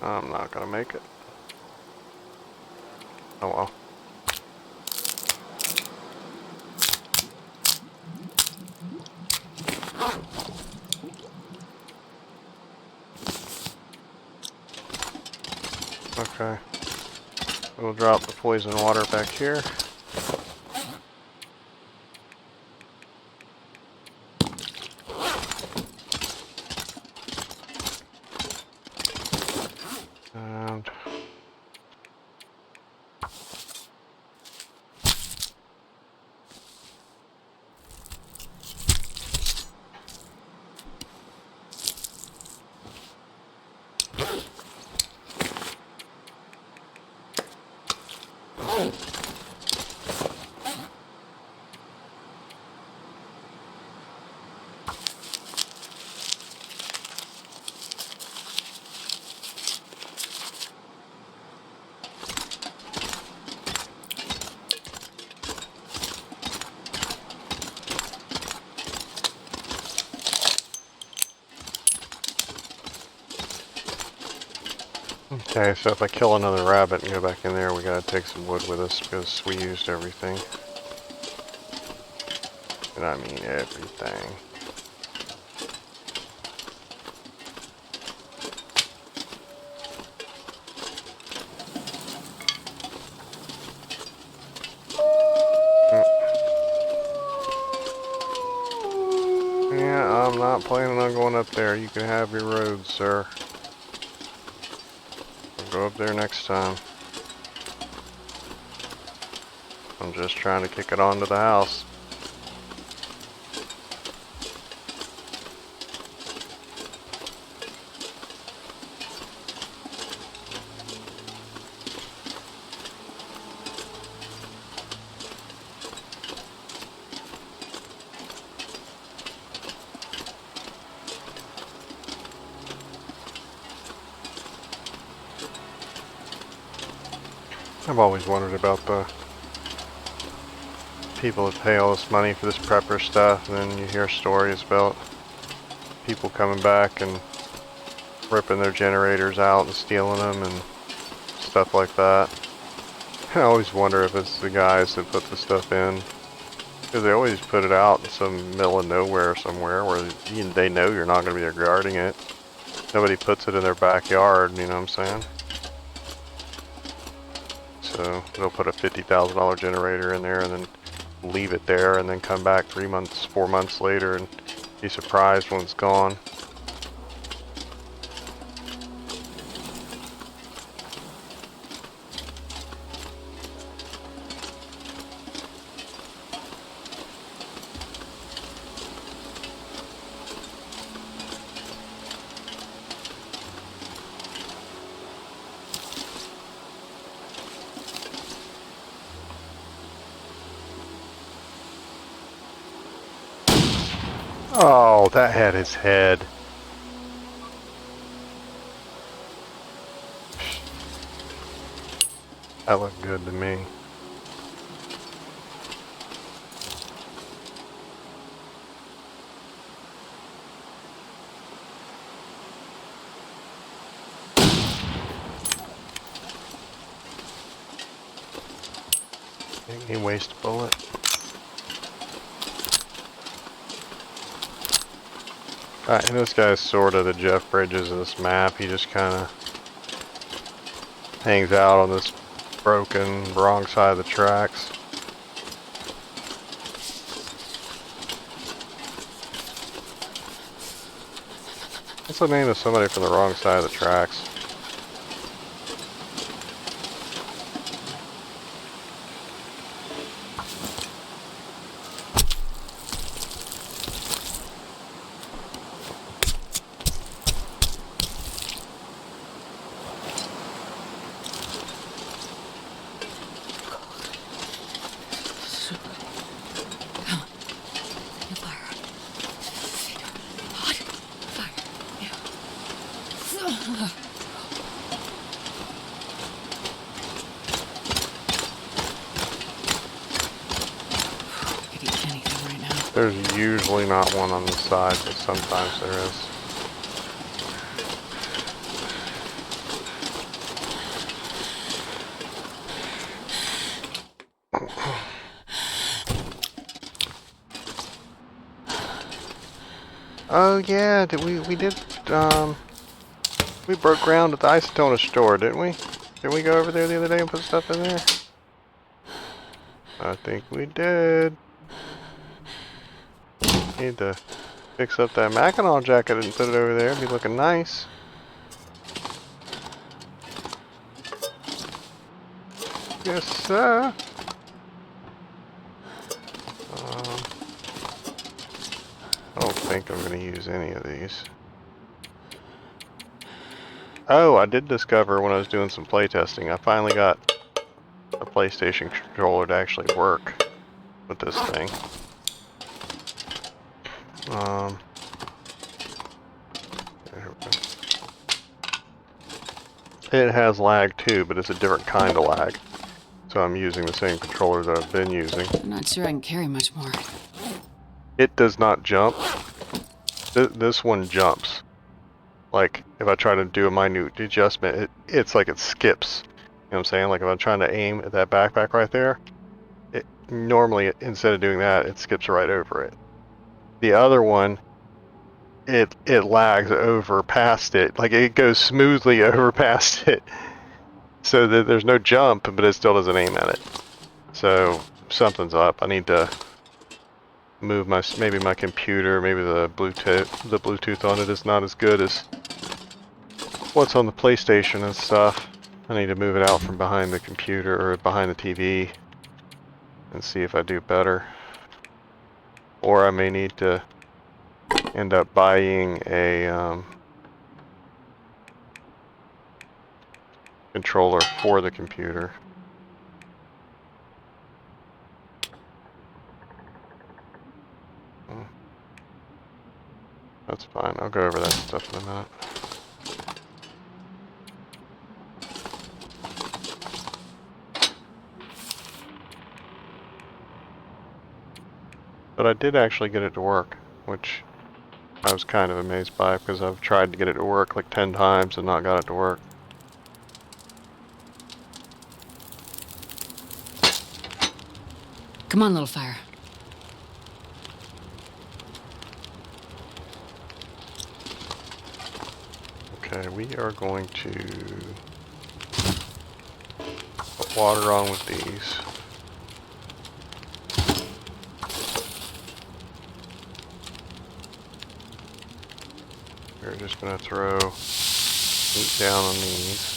I'm not gonna make it. Oh well. Okay. We'll drop the poison water back here. And Okay, so if I kill another rabbit and go back in there, we gotta take some wood with us because we used everything. And I mean everything. Yeah, I'm not planning on going up there. You can have your road, sir. I'll go up there next time. I'm just trying to kick it onto the house. I've always wondered about the people that pay all this money for this prepper stuff, and then you hear stories about people coming back and ripping their generators out and stealing them and stuff like that. I always wonder if it's the guys that put the stuff in, because they always put it out in some middle of nowhere somewhere where they know you're not going to be there guarding it. Nobody puts it in their backyard, you know what I'm saying? So they'll put a $50,000 generator in there and then leave it there and then come back 3 months, 4 months later and be surprised when it's gone. Oh, that had his head. That looked good to me. He waste a bullet. Alright, and this guy's sort of the Jeff Bridges of this map. He just kind of hangs out on this broken, wrong side of the tracks. What's the name of somebody from the wrong side of the tracks? There's usually not one on the side, but sometimes there is. Oh yeah, we broke ground at the Isotona store, didn't we? Didn't we go over there the other day and put stuff in there? I think we did. Need to fix up that Mackinac jacket and put it over there. It'd be looking nice. Yes, sir. I don't think I'm going to use any of these. Oh, I did discover when I was doing some playtesting, I finally got a PlayStation controller to actually work with this thing. There we go. It has lag too, but it's a different kind of lag. So I'm using the same controller that I've been using. I'm not sure I can carry much more. It does not jump. This one jumps. Like, if I try to do a minute adjustment, it's like it skips. You know what I'm saying? Like, if I'm trying to aim at that backpack right there, it normally, instead of doing that, it skips right over it. The other one, it lags over past it. Like, it goes smoothly over past it. So that there's no jump, but it still doesn't aim at it. So, something's up. I need to move maybe my computer, maybe the Bluetooth on it is not as good as what's on the PlayStation and stuff. I need to move it out from behind the computer or behind the TV and see if I do better. Or I may need to end up buying a controller for the computer. That's fine. I'll go over that stuff in a minute. But I did actually get it to work, which I was kind of amazed by because I've tried to get it to work like 10 times and not got it to work. Come on, little fire. Okay, we are going to put water on with these. We're just going to throw meat down on these.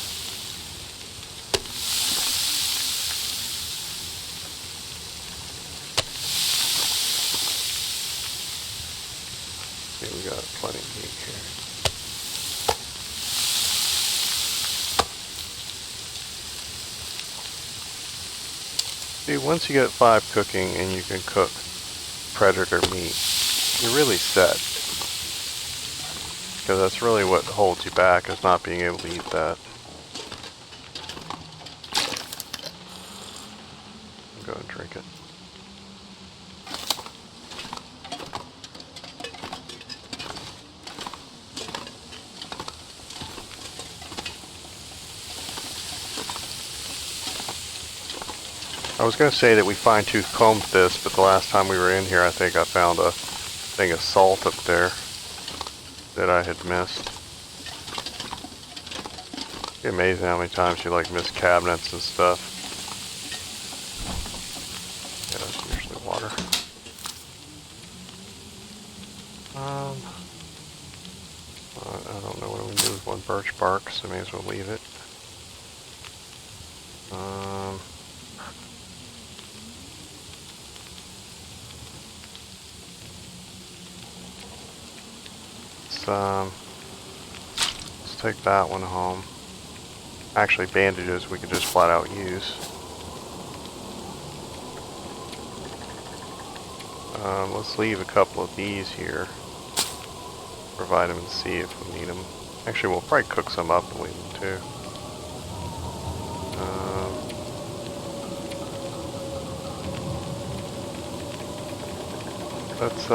Okay, we got plenty of meat here. See, once you get 5 cooking and you can cook predator meat, you're really set. Because that's really what holds you back, is not being able to eat that. Go and drink it. I was going to say that we fine-tooth combed this, but the last time we were in here, I think I found a thing of salt up there that I had missed. It's amazing how many times you like miss cabinets and stuff. Yeah, that's usually water. I don't know what I'm going to do with one birch bark, so I may as well leave it. Let's take that one home. Actually, bandages we could just flat out use. Let's leave a couple of these here for vitamin C if we need them. Actually, we'll probably cook some up and leave them too. Let's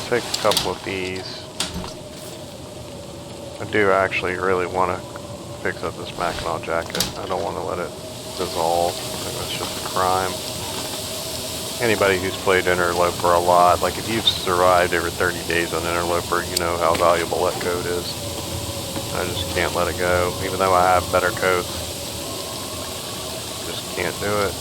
take a couple of these. I do actually really want to fix up this Mackinac jacket. I don't want to let it dissolve. I think that's just a crime. Anybody who's played Interloper a lot, like if you've survived every 30 days on Interloper, you know how valuable that coat is. I just can't let it go. Even though I have better coats, just can't do it.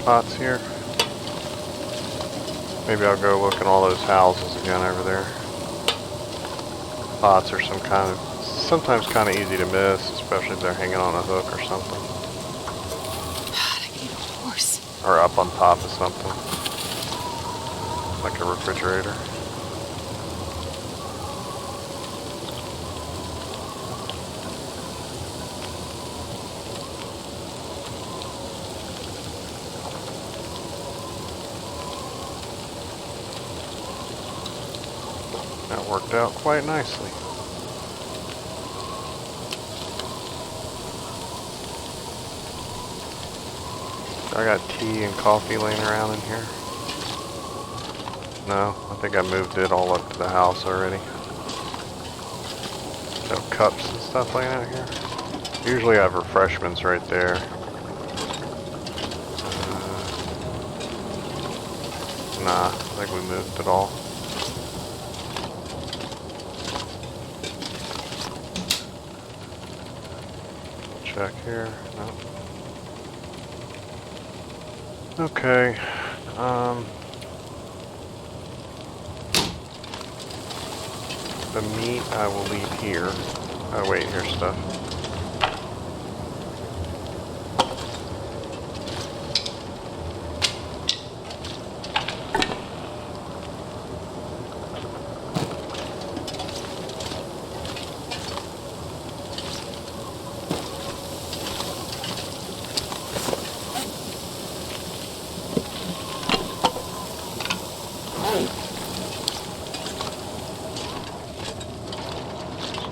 Pots here. Maybe I'll go look at all those houses again over there. Pots are some kind of sometimes kind of easy to miss, especially if they're hanging on a hook or something. God, I need a horse. Or up on top of something. Like a refrigerator. That worked out quite nicely. I got tea and coffee laying around in here. No, I think I moved it all up to the house already. No cups and stuff laying out here. Usually I have refreshments right there. Nah, I think we moved it all. Check here. No. Okay. The meat I will leave here. Oh wait, here's stuff.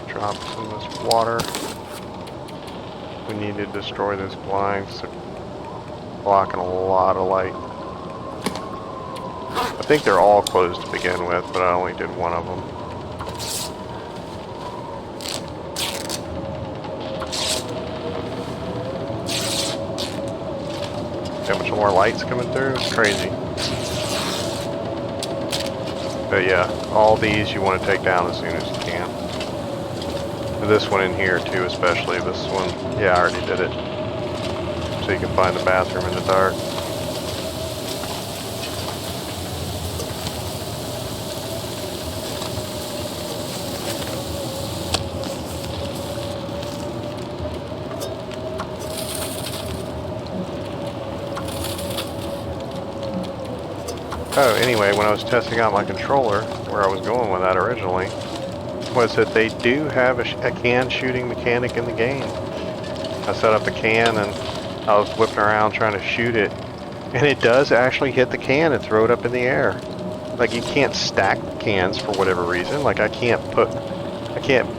Drop some of this water. We need to destroy those blinds. They're blocking a lot of light. I think they're all closed to begin with, but I only did one of them. How much more light's coming through? It's crazy. But yeah, all these you want to take down as soon as you can. This one in here too, especially this one. Yeah, I already did it. So you can find the bathroom in the dark. Oh, anyway, when I was testing out my controller, where I was going with that originally, was that they do have a can shooting mechanic in the game. I set up the can and I was whipping around trying to shoot it, and it does actually hit the can and throw it up in the air. Like, you can't stack cans for whatever reason. Like, I can't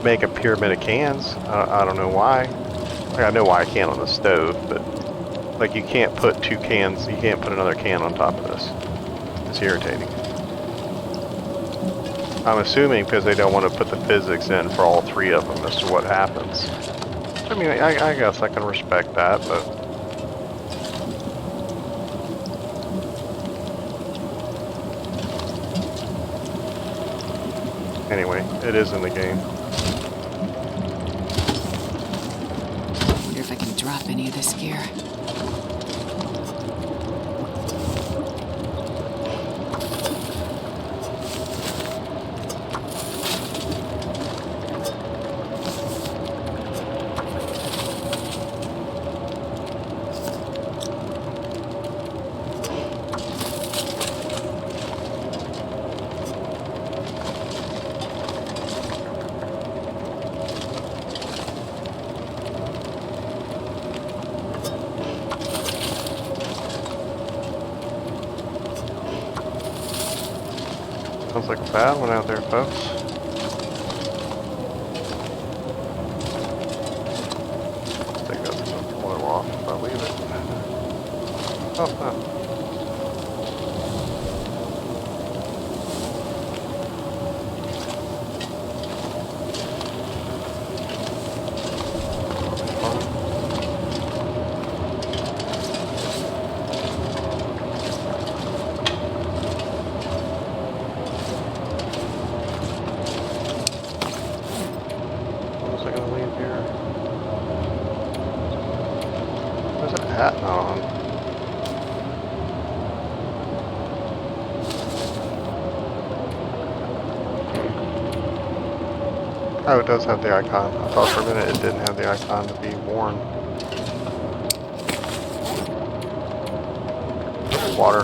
make a pyramid of cans. I don't know why. Like, I know why I can't on the stove, but like, you can't put two cans, you can't put another can on top of this. It's irritating. I'm assuming because they don't want to put the physics in for all three of them as to what happens. I mean, I guess I can respect that, but... Anyway, it is in the game. I wonder if I can drop any of this gear. Sounds like a bad one out there, folks. I think that's going to blow off if I leave it. Oh, no. Hat on. Oh, it does have the icon. I thought for a minute it didn't have the icon to be worn. Water.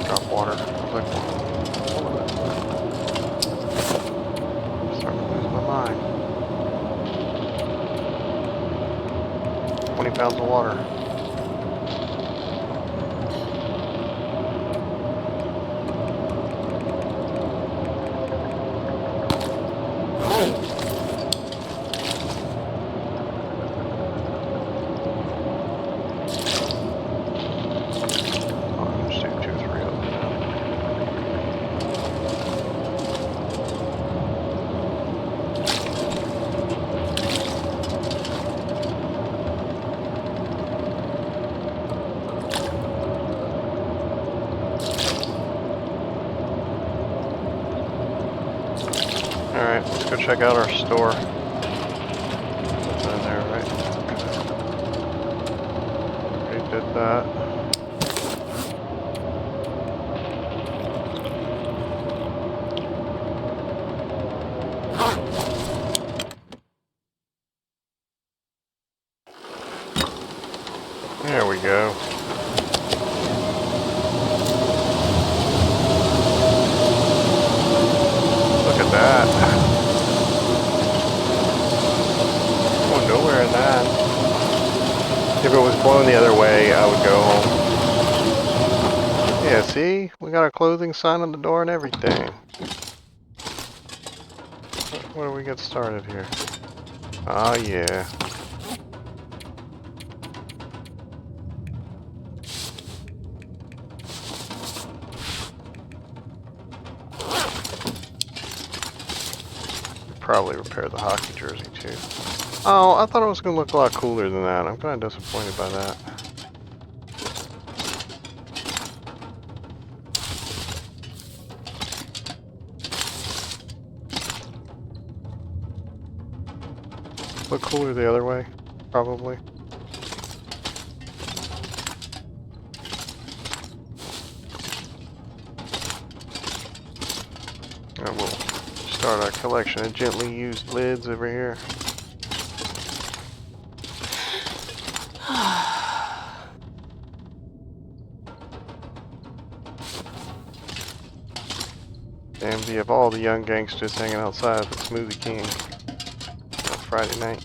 Drop water. I was like, I'm starting to lose my mind. 20 pounds of water. Alright, let's go check out our store. It's in there, right? Okay. We did that. There we go. Look at that. Going nowhere in that. If it was blowing the other way, I would go home. Yeah, see? We got our clothing sign on the door and everything. Where do we get started here? Oh, yeah. Probably repair the hockey jersey too. Oh, I thought it was going to look a lot cooler than that. I'm kind of disappointed by that. Look cooler the other way, probably. And we'll start our collection of gently used lids over here. Envy of all the young gangsters hanging outside the Smoothie King on Friday night.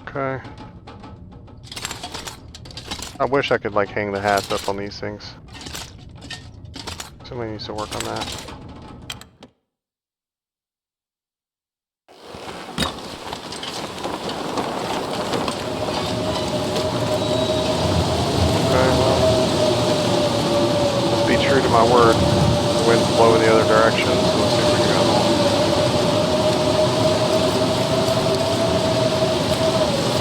Okay. I wish I could like hang the hats up on these things. Somebody needs to work on that. Okay, well, let's be true to my word. The wind's blowing the other direction, so let's see if we can go home.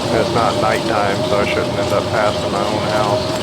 And it's not nighttime, so I shouldn't end up passing my own house.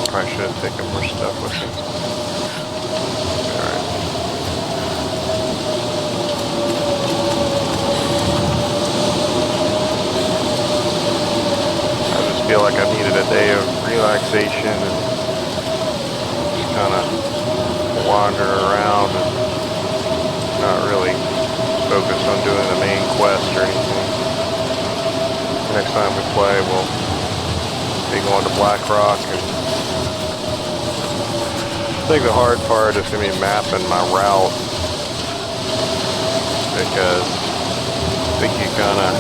I should have taken more stuff with me. Alright. I just feel like I needed a day of relaxation and just kind of wander around and not really focus on doing the main quest or anything. Next time we play, we'll be going to Black Rock. And I think the hard part is going to be mapping my route, because I think you gotta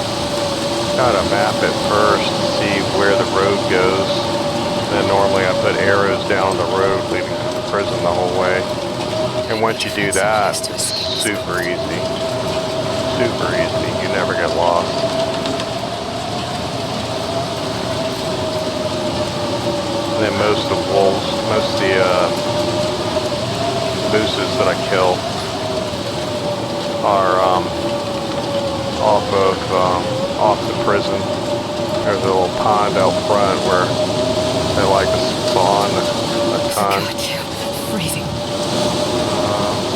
map it first to see where the road goes. And then normally I put arrows down the road leading to the prison the whole way. And once you do that, it's super easy. Super easy. You never get lost. And then most of the wolves, most of the mooses that I kill are off the prison. There's a little pond out front where they like to spawn a ton. Freezing.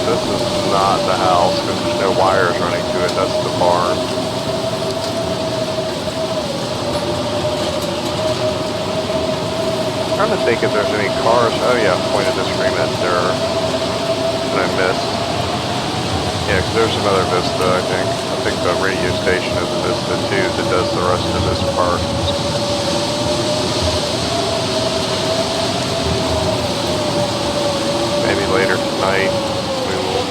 This is not the house because there's no wires running to it. That's the barn. I'm trying to think if there's any cars. Oh yeah, point of disagreement there that I missed. Yeah, because there's another Vista, I think. I think the radio station is a Vista too that does the rest of this part. Maybe later tonight we will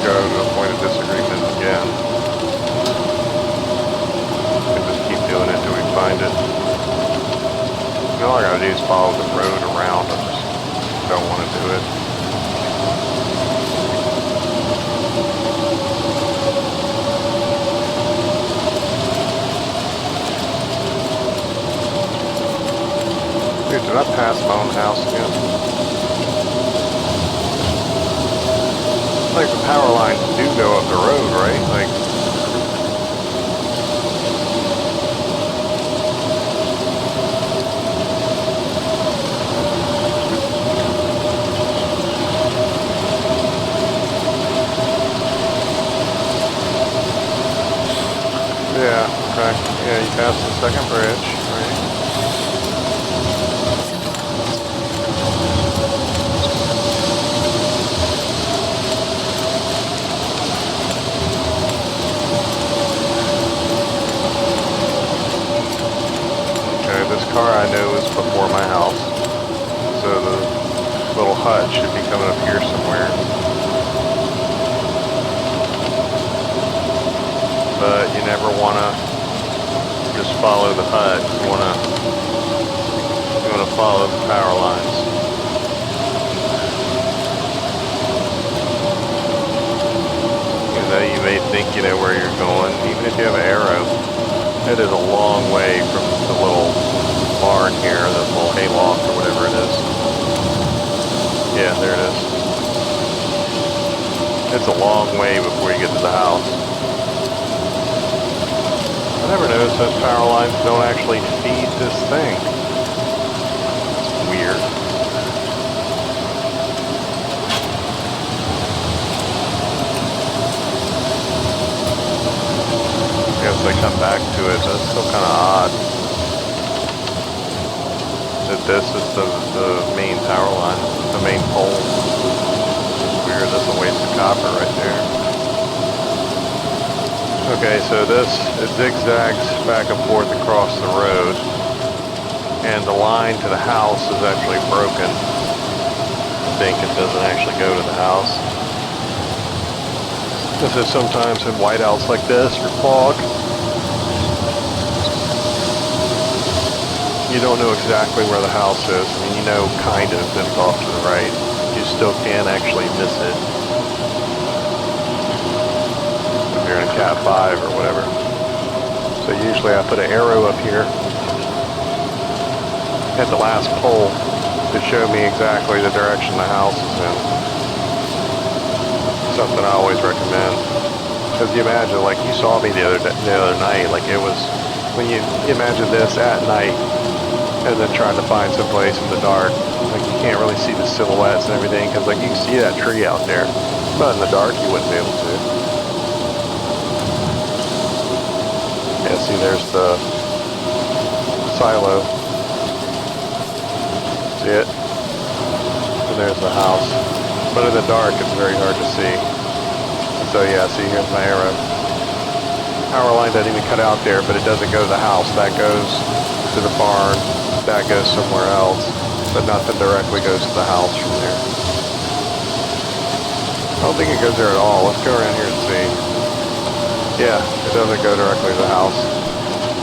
go to a point of disagreement again. And just keep doing it until we find it. All I gotta do is follow the road around. I just don't want to do it. Dude, did I pass my own house again? Like the power lines do go up the road, right? Like, yeah, okay. Yeah, you passed the second bridge, right? This car I know is before my house, so the little hut should be coming up here somewhere. But you never want to just follow the hut. You want to follow the power lines. You know, you may think you know where you're going, even if you have an arrow. It is a long way from the little barn here, the little hayloft or whatever it is. Yeah, there it is. It's a long way before you get to the house. I never noticed those power lines don't actually feed this thing. It's weird. I guess they come back to it, but it's still kind of odd. This is the main power line, the main pole. It's weird, that's a waste of copper right there. Okay, so it zigzags back and forth across the road, and the line to the house is actually broken. I think it doesn't actually go to the house. This is sometimes in whiteouts like this or fog. You don't know exactly where the house is. I mean, you know kind of if it's off to the right. You still can't actually miss it. If you're in a Cat 5 or whatever. So usually I put an arrow up here at the last pole to show me exactly the direction the house is in. Something I always recommend. Because you imagine, like you saw me the other night, like it was, when you imagine this at night, and then trying to find some place in the dark. Like you can't really see the silhouettes and everything because like you can see that tree out there, but in the dark you wouldn't be able to. Yeah, see there's the silo. See it? And there's the house. But in the dark it's very hard to see. So yeah, see here's my arrow. Power line doesn't even cut out there, but it doesn't go to the house. That goes to the barn, that goes somewhere else, but nothing directly goes to the house from there. I don't think it goes there at all. Let's go around here and see. Yeah, it doesn't go directly to the house.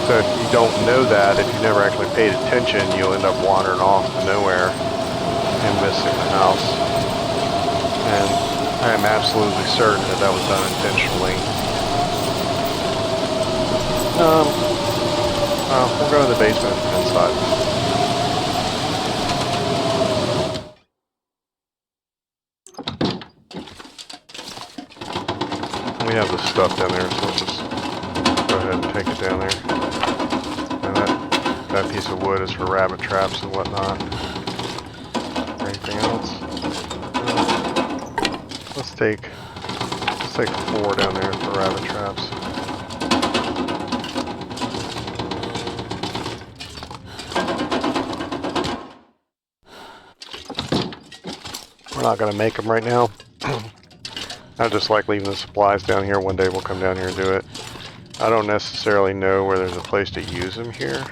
So if you don't know that, if you never actually paid attention, you'll end up wandering off to nowhere and missing the house. And I am absolutely certain that that was done intentionally. We'll go in the basement inside. We have the stuff down there, so let's just go ahead and take it down there. And that piece of wood is for rabbit traps and whatnot. Anything else? Let's take 4 down there for rabbit traps. We're not going to make them right now. I just like leaving the supplies down here. One day we'll come down here and do it. I don't necessarily know where there's a place to use them here.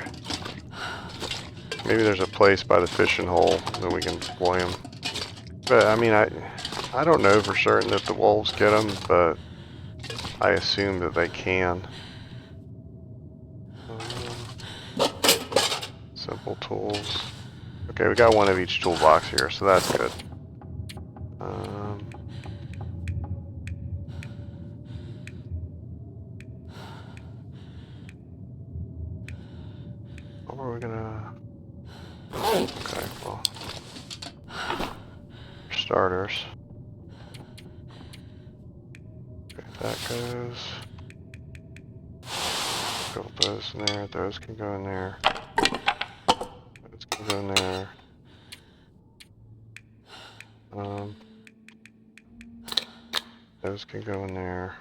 Maybe there's a place by the fishing hole that we can deploy them. But I mean, I don't know for certain that the wolves get them, but I assume that they can. Simple tools. Okay, we got one of each toolbox here, so that's good. What are we gonna... Okay, well... For starters... Okay, that goes... Build those in there, those can go in there. Those can go in there. Those can go in there.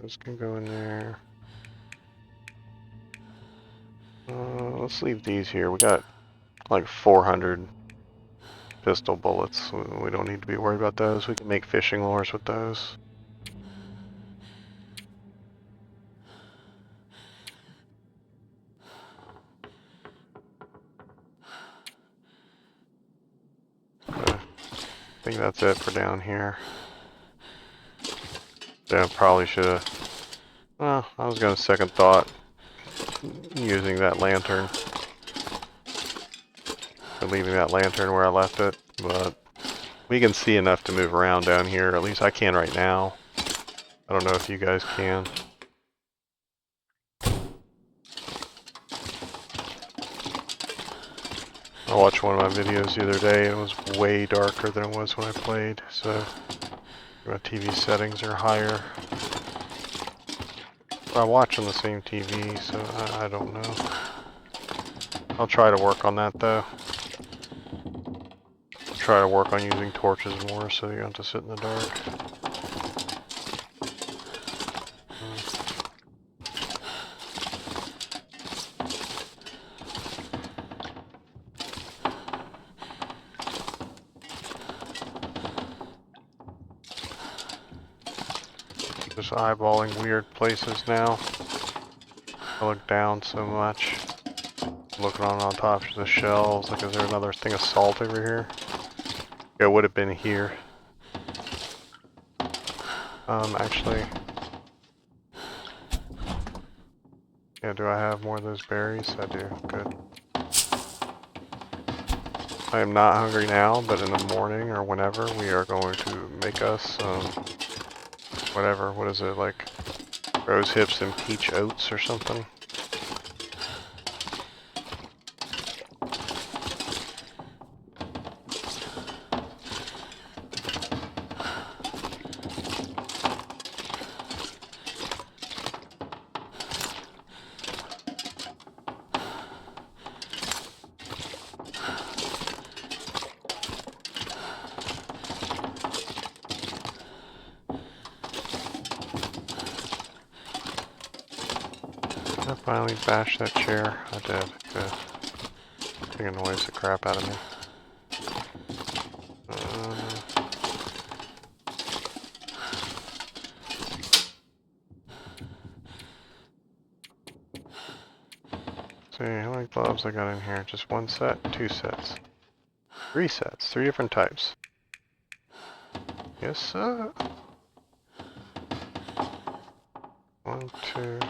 Those can go in there. Let's leave these here. We got like 400 pistol bullets. We don't need to be worried about those. We can make fishing lures with those. I think that's it for down here. Yeah, probably should have. Well, I was gonna second thought using that lantern. Or leaving that lantern where I left it, but we can see enough to move around down here. At least I can right now. I don't know if you guys can. I watched one of my videos the other day and it was way darker than it was when I played, so my TV settings are higher. I watch on the same TV, so I don't know. I'll try to work on that though. Try to work on using torches more so you don't have to sit in the dark. Just eyeballing weird places now. I look down so much. Looking on top of the shelves, like is there another thing of salt over here? It would have been here. Actually. Yeah, do I have more of those berries? I do, good. I am not hungry now, but in the morning or whenever we are going to make us whatever, what is it, like rose hips and peach oats or something? I finally bashed that chair. I did. Good. I think it annoys the crap out of me. see, how many gloves I got in here? Just one set? Two sets? Three sets? Three different types. Yes, sir. 1, 2,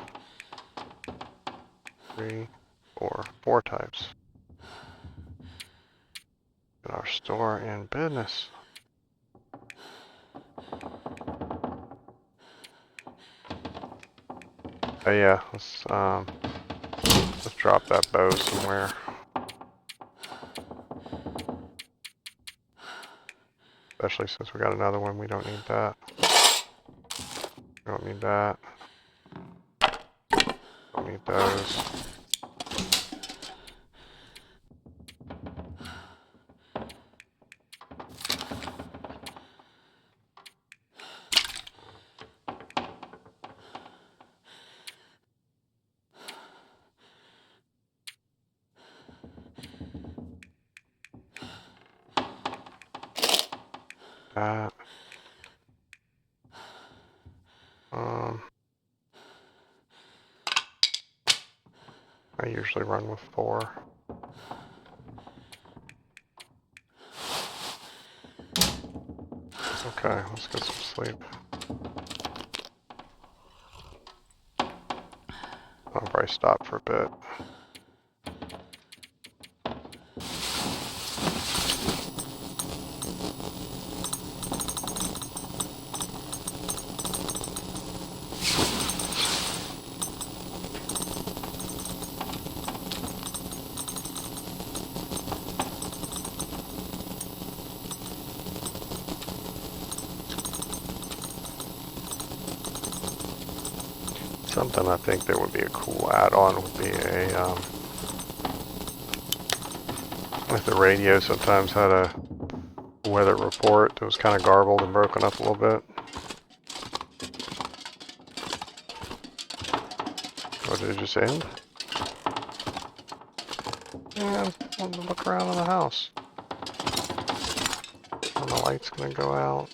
3, 4. 4 types. In our store in business. Oh yeah, let's drop that bow somewhere. Especially since we got another one, we don't need that. We don't need that. Don't need those. That. I usually run with 4. Okay, let's get some sleep. I'll probably stop for a bit. Something I think that would be a cool add-on would be a, with the radio sometimes had a weather report that was kind of garbled and broken up a little bit. Or did it just end? Yeah, I want to look around in the house. And the light's gonna go out.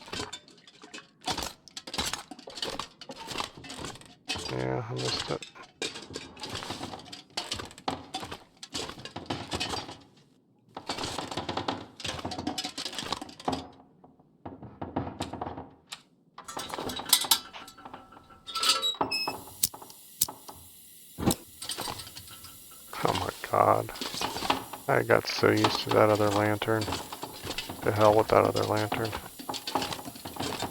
Yeah, I missed it. Oh my god. I got so used to that other lantern. To hell with that other lantern.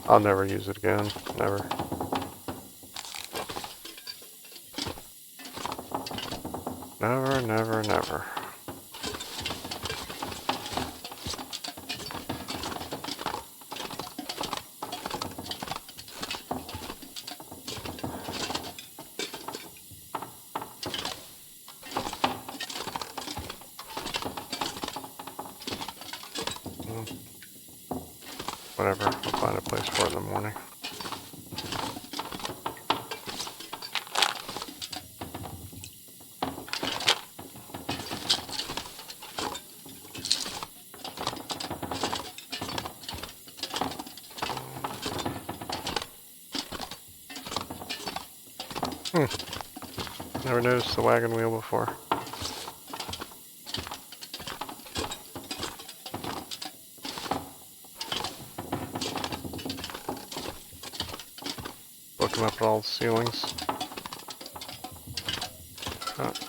I'll never use it again. Never. Never, never, never. Whatever, I'll find a place for it in the morning. Never noticed the wagon wheel before. Looking up at all the ceilings. Oh.